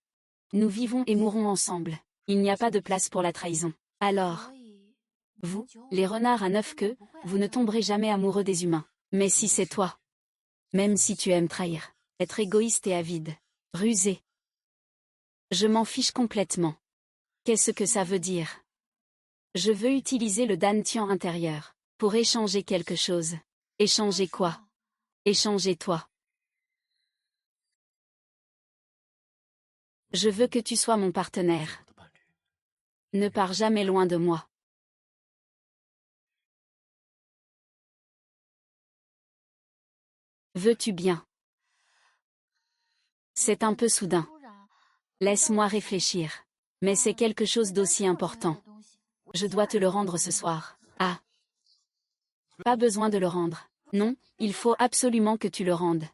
Nous vivons et mourrons ensemble. Il n'y a pas de place pour la trahison. Alors, vous, les renards à 9 queues, vous ne tomberez jamais amoureux des humains. Mais si c'est toi. Même si tu aimes trahir, être égoïste et avide, rusé. Je m'en fiche complètement. Qu'est-ce que ça veut dire? Je veux utiliser le dantian intérieur pour échanger quelque chose. Échanger quoi? Échanger toi. Je veux que tu sois mon partenaire. Ne pars jamais loin de moi. Veux-tu bien? C'est un peu soudain. Laisse-moi réfléchir. Mais c'est quelque chose d'aussi important. Je dois te le rendre ce soir. Ah. Pas besoin de le rendre. Non, il faut absolument que tu le rendes.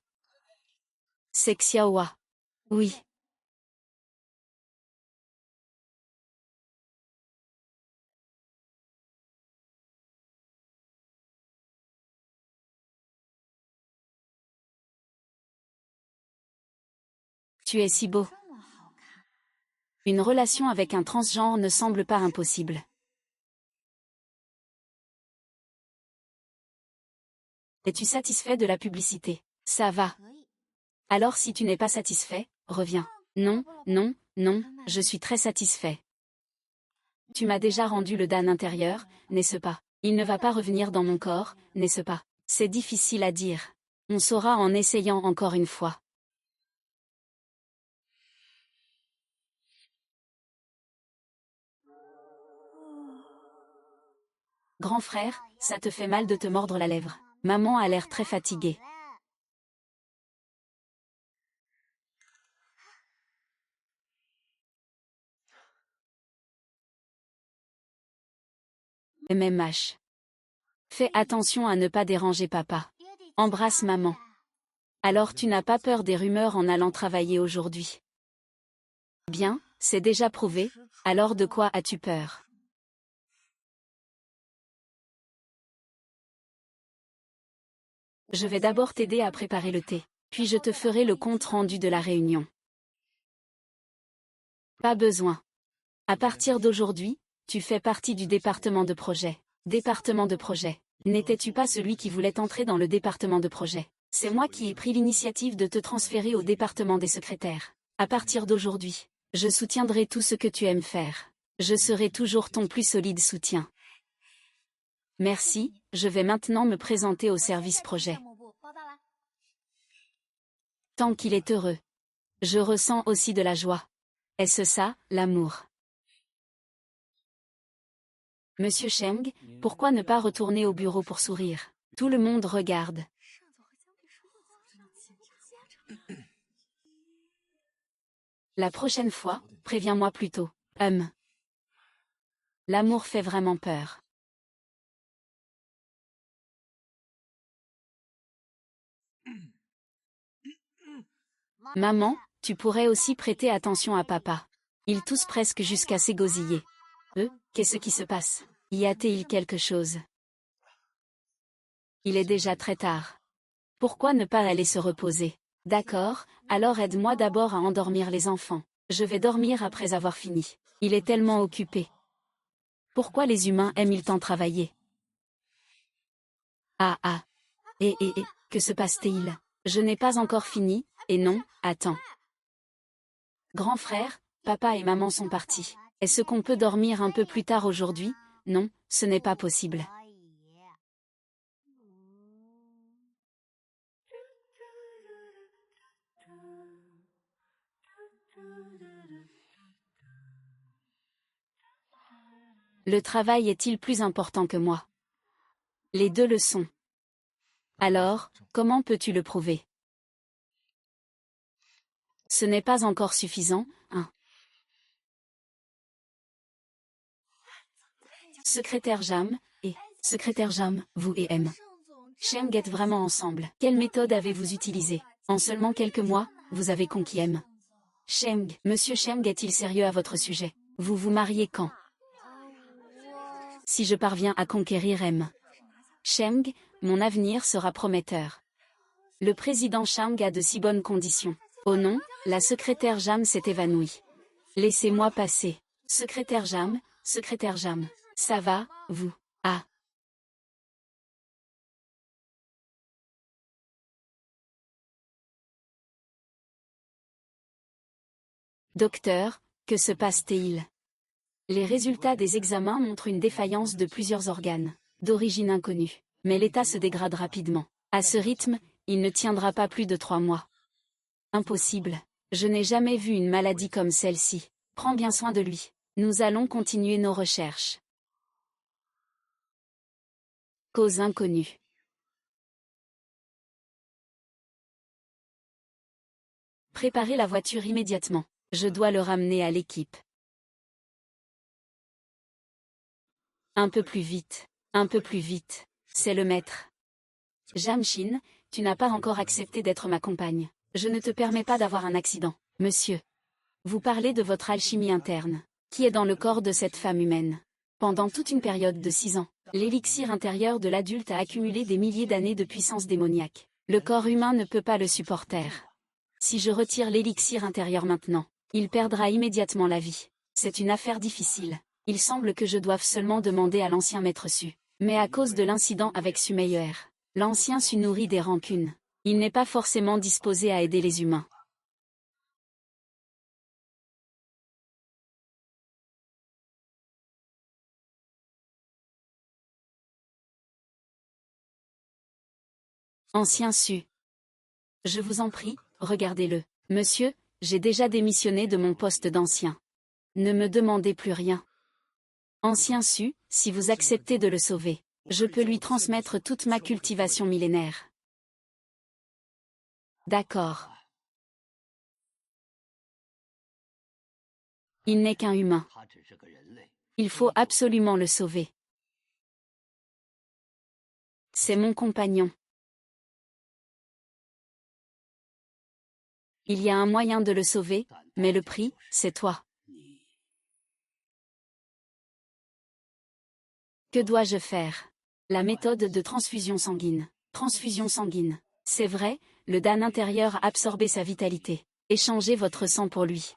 C'est Xiaohua. Oui. Tu es si beau. Une relation avec un transgenre ne semble pas impossible. Es-tu satisfait de la publicité? Ça va. Alors si tu n'es pas satisfait, reviens. Non, non, non, je suis très satisfait. Tu m'as déjà rendu le Dan intérieur, n'est-ce pas? Il ne va pas revenir dans mon corps, n'est-ce pas? C'est difficile à dire. On saura en essayant encore une fois. Grand frère, ça te fait mal de te mordre la lèvre. Maman a l'air très fatiguée. MMH. Fais attention à ne pas déranger papa. Embrasse maman. Alors tu n'as pas peur des rumeurs en allant travailler aujourd'hui? Bien, c'est déjà prouvé, alors de quoi as-tu peur? Je vais d'abord t'aider à préparer le thé, puis je te ferai le compte rendu de la réunion. Pas besoin. À partir d'aujourd'hui, tu fais partie du département de projet. Département de projet. N'étais-tu pas celui qui voulait entrer dans le département de projet? C'est moi qui ai pris l'initiative de te transférer au département des secrétaires. À partir d'aujourd'hui, je soutiendrai tout ce que tu aimes faire. Je serai toujours ton plus solide soutien. Merci, je vais maintenant me présenter au service projet. Tant qu'il est heureux. Je ressens aussi de la joie. Est-ce ça, l'amour? Monsieur Cheng, pourquoi ne pas retourner au bureau pour sourire? Tout le monde regarde. La prochaine fois, préviens-moi plus tôt. L'amour fait vraiment peur. Maman, tu pourrais aussi prêter attention à papa. Il tousse presque jusqu'à s'égosiller. Qu'est-ce qui se passe? Y a-t-il quelque chose? Il est déjà très tard. Pourquoi ne pas aller se reposer? D'accord, alors aide-moi d'abord à endormir les enfants. Je vais dormir après avoir fini. Il est tellement occupé. Pourquoi les humains aiment-ils tant travailler? Ah ah. Que se passe-t-il? Je n'ai pas encore fini, et non, attends. Grand frère, papa et maman sont partis. Est-ce qu'on peut dormir un peu plus tard aujourd'hui? Non, ce n'est pas possible. Le travail est-il plus important que moi? Les deux le sont. Alors, comment peux-tu le prouver? Ce n'est pas encore suffisant, hein? Secrétaire Jam, Secrétaire Jam, vous et M. Cheng êtes vraiment ensemble. Quelle méthode avez-vous utilisée? En seulement quelques mois, vous avez conquis M. Cheng, Monsieur Cheng est-il sérieux à votre sujet? Vous vous mariez quand? Si je parviens à conquérir M. Cheng, mon avenir sera prometteur. Le président Chang a de si bonnes conditions. Oh non, la secrétaire Jam s'est évanouie. Laissez-moi passer. Secrétaire Jam, ça va, vous? Ah. Docteur, que se passe-t-il? Les résultats des examens montrent une défaillance de plusieurs organes, d'origine inconnue. Mais l'état se dégrade rapidement. À ce rythme, il ne tiendra pas plus de 3 mois. Impossible. Je n'ai jamais vu une maladie comme celle-ci. Prends bien soin de lui. Nous allons continuer nos recherches. Cause inconnue. Préparez la voiture immédiatement. Je dois le ramener à l'équipe. Un peu plus vite. Un peu plus vite. C'est le maître. Jamshin, tu n'as pas encore accepté d'être ma compagne. Je ne te permets pas d'avoir un accident, monsieur. Vous parlez de votre alchimie interne, qui est dans le corps de cette femme humaine. Pendant toute une période de 6 ans, l'élixir intérieur de l'adulte a accumulé des milliers d'années de puissance démoniaque. Le corps humain ne peut pas le supporter. Si je retire l'élixir intérieur maintenant, il perdra immédiatement la vie. C'est une affaire difficile. Il semble que je doive seulement demander à l'ancien maître Su. Mais à cause de l'incident avec Su Meyer, l'ancien Su nourrit des rancunes. Il n'est pas forcément disposé à aider les humains. Ancien Su. Je vous en prie, regardez-le. Monsieur, j'ai déjà démissionné de mon poste d'ancien. Ne me demandez plus rien. Ancien Su, si vous acceptez de le sauver, je peux lui transmettre toute ma cultivation millénaire. D'accord. Il n'est qu'un humain. Il faut absolument le sauver. C'est mon compagnon. Il y a un moyen de le sauver, mais le prix, c'est toi. Que dois-je faire? La méthode de transfusion sanguine. Transfusion sanguine. C'est vrai, le Dan intérieur a absorbé sa vitalité. Échangez votre sang pour lui.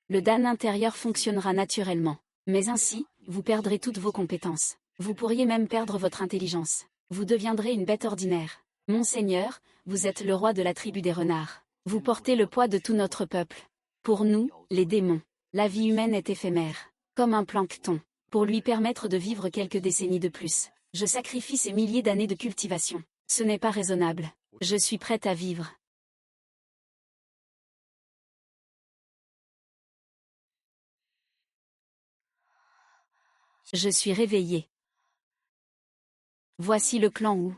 Le Dan intérieur fonctionnera naturellement. Mais ainsi, vous perdrez toutes vos compétences. Vous pourriez même perdre votre intelligence. Vous deviendrez une bête ordinaire. Monseigneur, vous êtes le roi de la tribu des renards. Vous portez le poids de tout notre peuple. Pour nous, les démons, la vie humaine est éphémère, comme un plancton. Pour lui permettre de vivre quelques décennies de plus, je sacrifie ces milliers d'années de cultivation. Ce n'est pas raisonnable. Je suis prête à vivre. Je suis réveillée. Voici le clan Wu.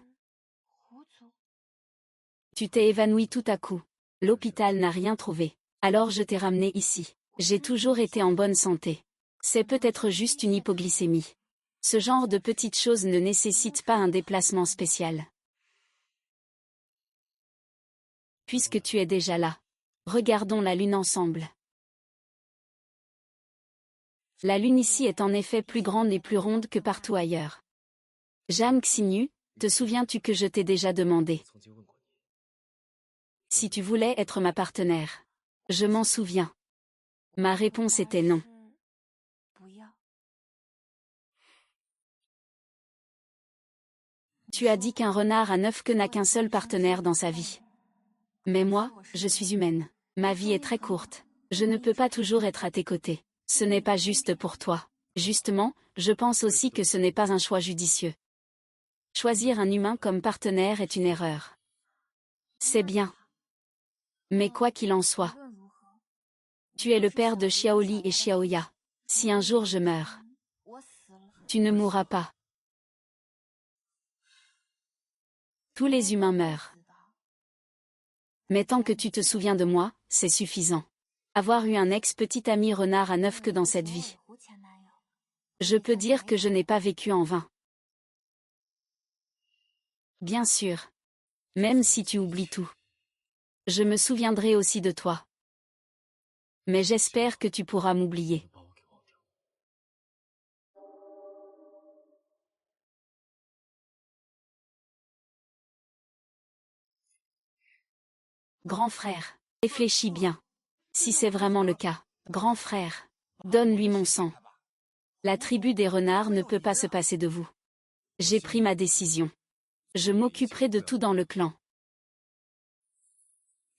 Tu t'es évanoui tout à coup. L'hôpital n'a rien trouvé. Alors je t'ai ramené ici. J'ai toujours été en bonne santé. C'est peut-être juste une hypoglycémie. Ce genre de petites choses ne nécessite pas un déplacement spécial. Puisque tu es déjà là, regardons la lune ensemble. La lune ici est en effet plus grande et plus ronde que partout ailleurs. Jam Xinyu, te souviens-tu que je t'ai déjà demandé si tu voulais être ma partenaire? Je m'en souviens. Ma réponse était non. Tu as dit qu'un renard à 9 queues n'a qu'un seul partenaire dans sa vie. Mais moi, je suis humaine. Ma vie est très courte. Je ne peux pas toujours être à tes côtés. Ce n'est pas juste pour toi. Justement, je pense aussi que ce n'est pas un choix judicieux. Choisir un humain comme partenaire est une erreur. C'est bien. Mais quoi qu'il en soit, tu es le père de Xiaoli et Xiaoya. Si un jour je meurs, tu ne mourras pas. Tous les humains meurent. Mais tant que tu te souviens de moi, c'est suffisant. Avoir eu un ex-petit ami renard à 9 queues dans cette vie. Je peux dire que je n'ai pas vécu en vain. Bien sûr. Même si tu oublies tout. Je me souviendrai aussi de toi. Mais j'espère que tu pourras m'oublier. Grand frère, réfléchis bien. Si c'est vraiment le cas, grand frère, donne-lui mon sang. La tribu des renards ne peut pas se passer de vous. J'ai pris ma décision. Je m'occuperai de tout dans le clan.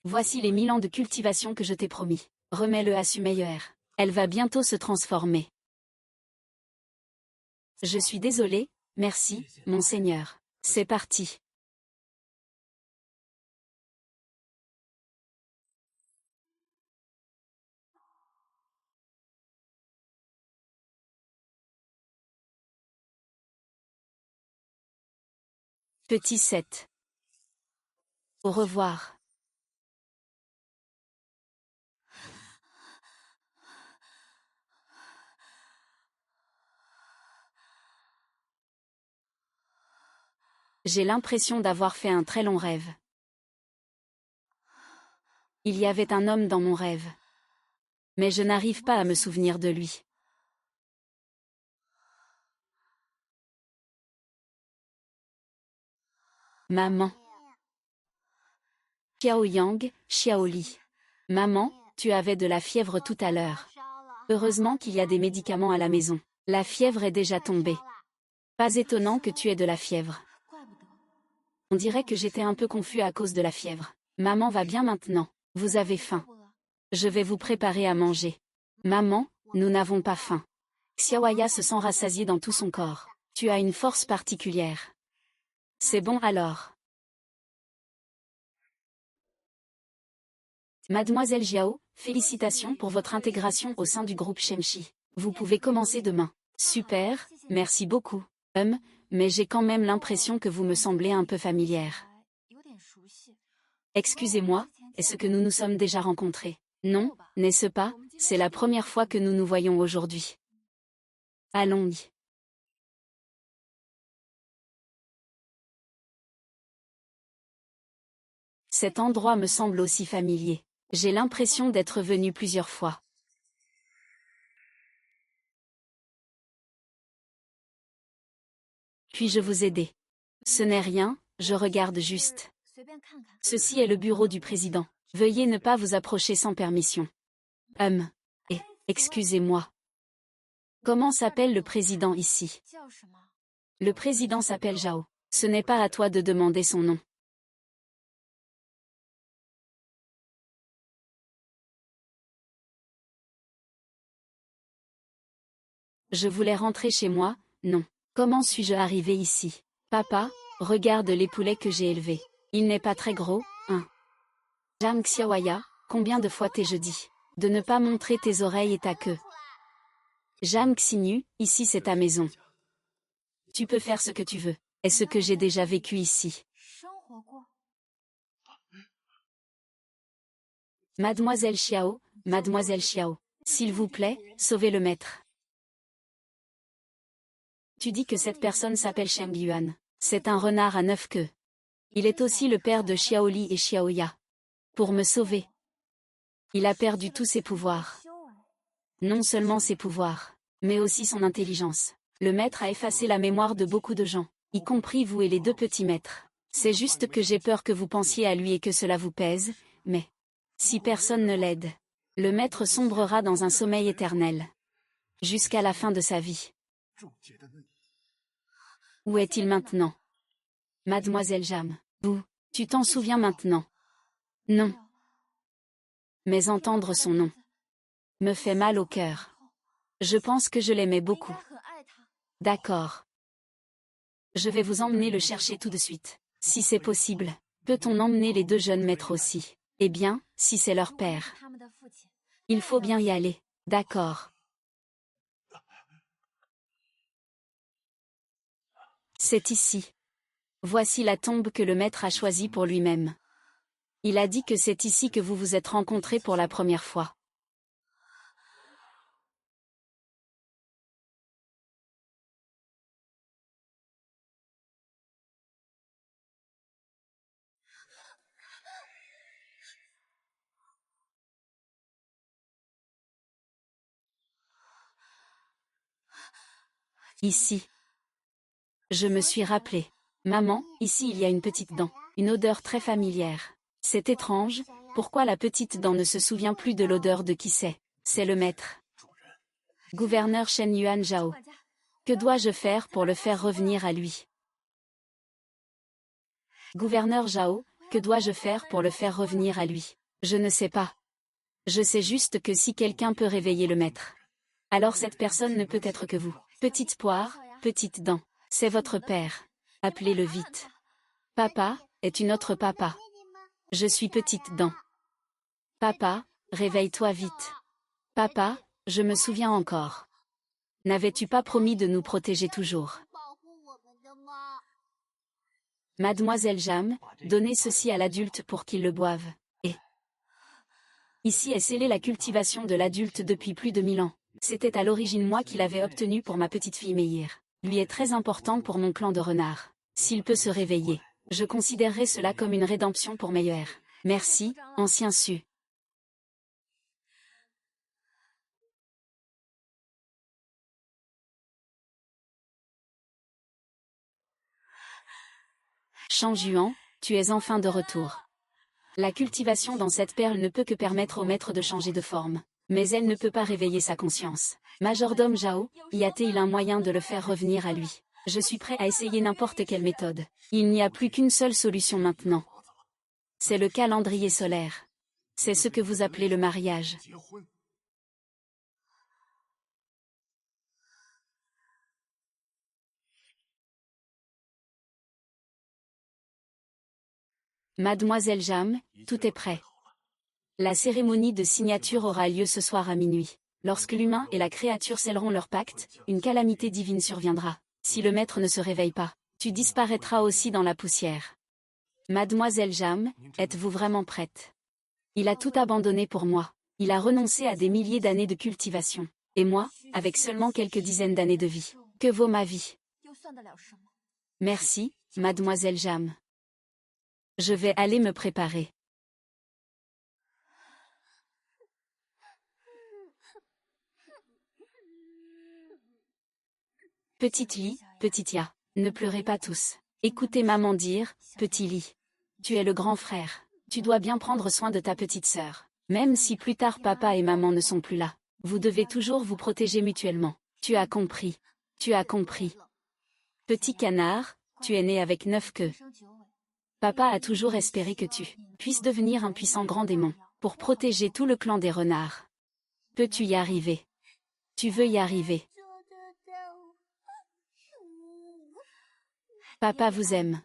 Voici les 1000 ans de cultivation que je t'ai promis. Remets-le à Sumeyer. Elle va bientôt se transformer. Je suis désolé, merci, monseigneur. C'est parti. Petit 7. Au revoir. J'ai l'impression d'avoir fait un très long rêve. Il y avait un homme dans mon rêve. Mais je n'arrive pas à me souvenir de lui. Maman. Xiaoyang, Xiaoli. Maman, tu avais de la fièvre tout à l'heure. Heureusement qu'il y a des médicaments à la maison. La fièvre est déjà tombée. Pas étonnant que tu aies de la fièvre. On dirait que j'étais un peu confus à cause de la fièvre. Maman va bien maintenant. Vous avez faim. Je vais vous préparer à manger. Maman, nous n'avons pas faim. Xiaoya se sent rassasié dans tout son corps. Tu as une force particulière. C'est bon alors. Mademoiselle Jiao, félicitations pour votre intégration au sein du groupe Shenchi. Vous pouvez commencer demain. Super, merci beaucoup. Mais j'ai quand même l'impression que vous me semblez un peu familière. Excusez-moi, est-ce que nous nous sommes déjà rencontrés? Non, n'est-ce pas? C'est la première fois que nous nous voyons aujourd'hui. Allons-y. Cet endroit me semble aussi familier. J'ai l'impression d'être venu plusieurs fois. Puis-je vous aider? Ce n'est rien, je regarde juste. Ceci est le bureau du président. Veuillez ne pas vous approcher sans permission. Excusez-moi. Comment s'appelle le président ici? Le président s'appelle Zhao. Ce n'est pas à toi de demander son nom. Je voulais rentrer chez moi, non. Comment suis-je arrivé ici? Papa, regarde les poulets que j'ai élevés. Il n'est pas très gros, hein? Zhang Xiaoya, combien de fois t'ai-je dit de ne pas montrer tes oreilles et ta queue? Zhang Xinyu, ici c'est ta maison. Tu peux faire ce que tu veux. Est-ce que j'ai déjà vécu ici? Mademoiselle Xiao, s'il vous plaît, sauvez le maître. Tu dis que cette personne s'appelle Sheng Yuan. C'est un renard à 9 queues. Il est aussi le père de Xiaoli et Xiaoya. Pour me sauver. Il a perdu tous ses pouvoirs. Non seulement ses pouvoirs, mais aussi son intelligence. Le maître a effacé la mémoire de beaucoup de gens, y compris vous et les deux petits maîtres. C'est juste que j'ai peur que vous pensiez à lui et que cela vous pèse, mais si personne ne l'aide, le maître sombrera dans un sommeil éternel. Jusqu'à la fin de sa vie. Où est-il maintenant? Mademoiselle Jam. Tu t'en souviens maintenant? Non. Mais entendre son nom me fait mal au cœur. Je pense que je l'aimais beaucoup. D'accord. Je vais vous emmener le chercher tout de suite. Si c'est possible, peut-on emmener les deux jeunes maîtres aussi? Eh bien, si c'est leur père. Il faut bien y aller. D'accord. C'est ici. Voici la tombe que le maître a choisie pour lui-même. Il a dit que c'est ici que vous vous êtes rencontrés pour la première fois. Ici. Je me suis rappelé. Maman, ici il y a une petite dent. Une odeur très familière. C'est étrange, pourquoi la petite dent ne se souvient plus de l'odeur de qui c'est? C'est le maître. Gouverneur Shen Yuan Zhao. Que dois-je faire pour le faire revenir à lui? Gouverneur Zhao, que dois-je faire pour le faire revenir à lui? Je ne sais pas. Je sais juste que si quelqu'un peut réveiller le maître, alors cette personne ne peut être que vous. Petite poire, petite dent. C'est votre père. Appelez-le vite. Papa, est une autre papa. Je suis petite dent. Papa, réveille-toi vite. Papa, je me souviens encore. N'avais-tu pas promis de nous protéger toujours? Mademoiselle Jam, donnez ceci à l'adulte pour qu'il le boive. Et ici est scellée la cultivation de l'adulte depuis plus de 1000 ans. C'était à l'origine moi qui l'avais obtenu pour ma petite fille Meir. Lui est très important pour mon clan de renards. S'il peut se réveiller, je considérerai cela comme une rédemption pour Meyer. Merci, ancien Su. Shang Juan, tu es enfin de retour. La cultivation dans cette perle ne peut que permettre au maître de changer de forme. Mais elle ne peut pas réveiller sa conscience. Majordome Zhao, y a-t-il un moyen de le faire revenir à lui? Je suis prêt à essayer n'importe quelle méthode. Il n'y a plus qu'une seule solution maintenant. C'est le calendrier solaire. C'est ce que vous appelez le mariage. Mademoiselle Jam, tout est prêt. La cérémonie de signature aura lieu ce soir à minuit. Lorsque l'humain et la créature scelleront leur pacte, une calamité divine surviendra. Si le maître ne se réveille pas, tu disparaîtras aussi dans la poussière. Mademoiselle Jam, êtes-vous vraiment prête? Il a tout abandonné pour moi. Il a renoncé à des milliers d'années de cultivation. Et moi, avec seulement quelques dizaines d'années de vie. Que vaut ma vie? Merci, Mademoiselle Jam. Je vais aller me préparer. Petite Lee, petite Ya, ne pleurez pas tous. Écoutez maman dire, petit Lee. Tu es le grand frère. Tu dois bien prendre soin de ta petite sœur. Même si plus tard papa et maman ne sont plus là. Vous devez toujours vous protéger mutuellement. Tu as compris. Tu as compris. Petit canard, tu es né avec 9 queues. Papa a toujours espéré que tu puisses devenir un puissant grand démon, pour protéger tout le clan des renards. Peux-tu y arriver? Tu veux y arriver? Papa vous aime.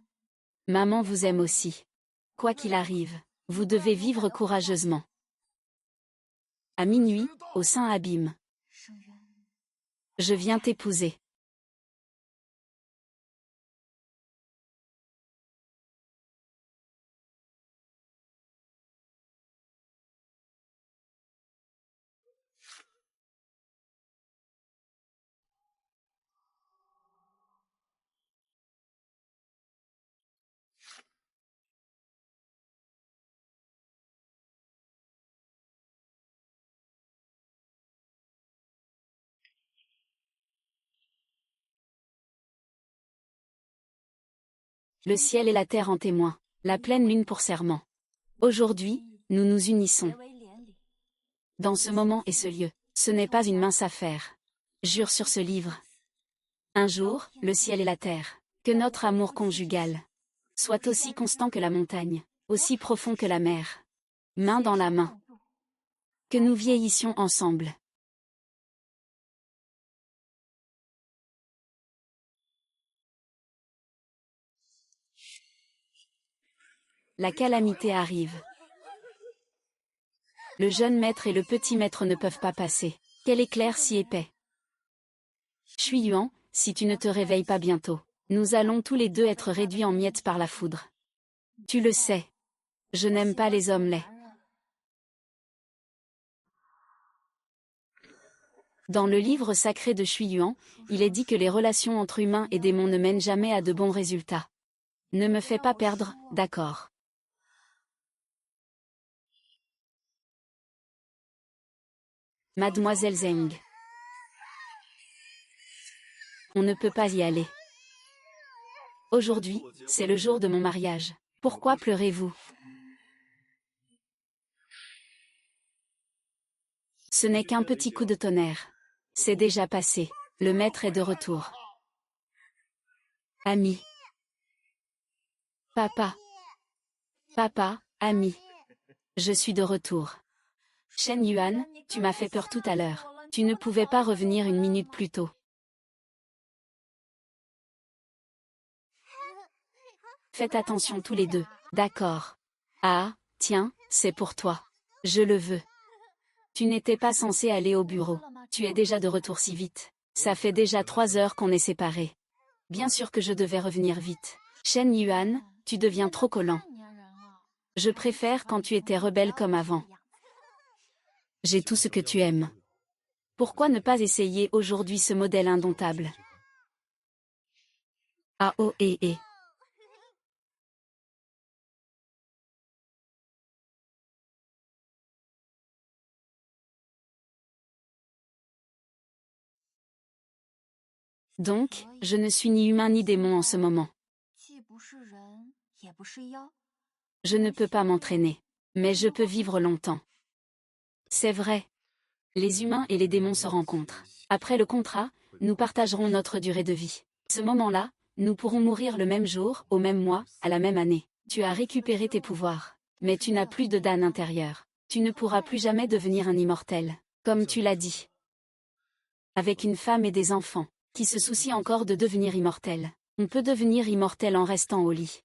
Maman vous aime aussi. Quoi qu'il arrive, vous devez vivre courageusement. À minuit, au Saint Abîme. Je viens t'épouser. Le ciel et la terre en témoin, la pleine lune pour serment. Aujourd'hui, nous nous unissons. Dans ce moment et ce lieu, ce n'est pas une mince affaire. Jure sur ce livre. Un jour, le ciel et la terre, que notre amour conjugal soit aussi constant que la montagne, aussi profond que la mer. Main dans la main. Que nous vieillissions ensemble. La calamité arrive. Le jeune maître et le petit maître ne peuvent pas passer. Quel éclair si épais. Shui Yuan, si tu ne te réveilles pas bientôt, nous allons tous les deux être réduits en miettes par la foudre. Tu le sais. Je n'aime pas les hommes laids. Dans le livre sacré de Shui Yuan, il est dit que les relations entre humains et démons ne mènent jamais à de bons résultats. Ne me fais pas perdre, d'accord. Mademoiselle Zeng. On ne peut pas y aller. Aujourd'hui, c'est le jour de mon mariage. Pourquoi pleurez-vous? Ce n'est qu'un petit coup de tonnerre. C'est déjà passé. Le maître est de retour. Ami. Papa. Papa, ami. Je suis de retour. Shen Yuan, tu m'as fait peur tout à l'heure. Tu ne pouvais pas revenir une minute plus tôt. Faites attention tous les deux, d'accord. Ah, tiens, c'est pour toi. Je le veux. Tu n'étais pas censé aller au bureau. Tu es déjà de retour si vite. Ça fait déjà 3 heures qu'on est séparés. Bien sûr que je devais revenir vite. Shen Yuan, tu deviens trop collant. Je préfère quand tu étais rebelle comme avant. J'ai tout ce que tu aimes. Pourquoi ne pas essayer aujourd'hui ce modèle indomptable? Ah oh eh eh. Donc, je ne suis ni humain ni démon en ce moment. Je ne peux pas m'entraîner. Mais je peux vivre longtemps. C'est vrai. Les humains et les démons se rencontrent. Après le contrat, nous partagerons notre durée de vie. Ce moment-là, nous pourrons mourir le même jour, au même mois, à la même année. Tu as récupéré tes pouvoirs. Mais tu n'as plus de Dan intérieur. Tu ne pourras plus jamais devenir un immortel. Comme tu l'as dit. Avec une femme et des enfants, qui se soucient encore de devenir immortel. On peut devenir immortel en restant au lit.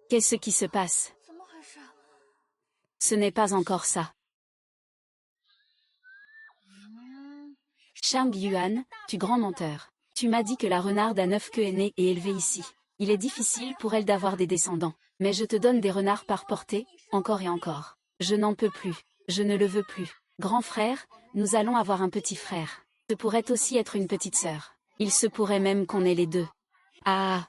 Qu'est-ce qui se passe? Ce n'est pas encore ça. Shang Yuan, tu grand menteur. Tu m'as dit que la renarde à 9 queues est née et élevée ici. Il est difficile pour elle d'avoir des descendants. Mais je te donne des renards par portée, encore et encore. Je n'en peux plus. Je ne le veux plus. Grand frère, nous allons avoir un petit frère. Ce pourrait aussi être une petite sœur. Il se pourrait même qu'on ait les deux. Ah,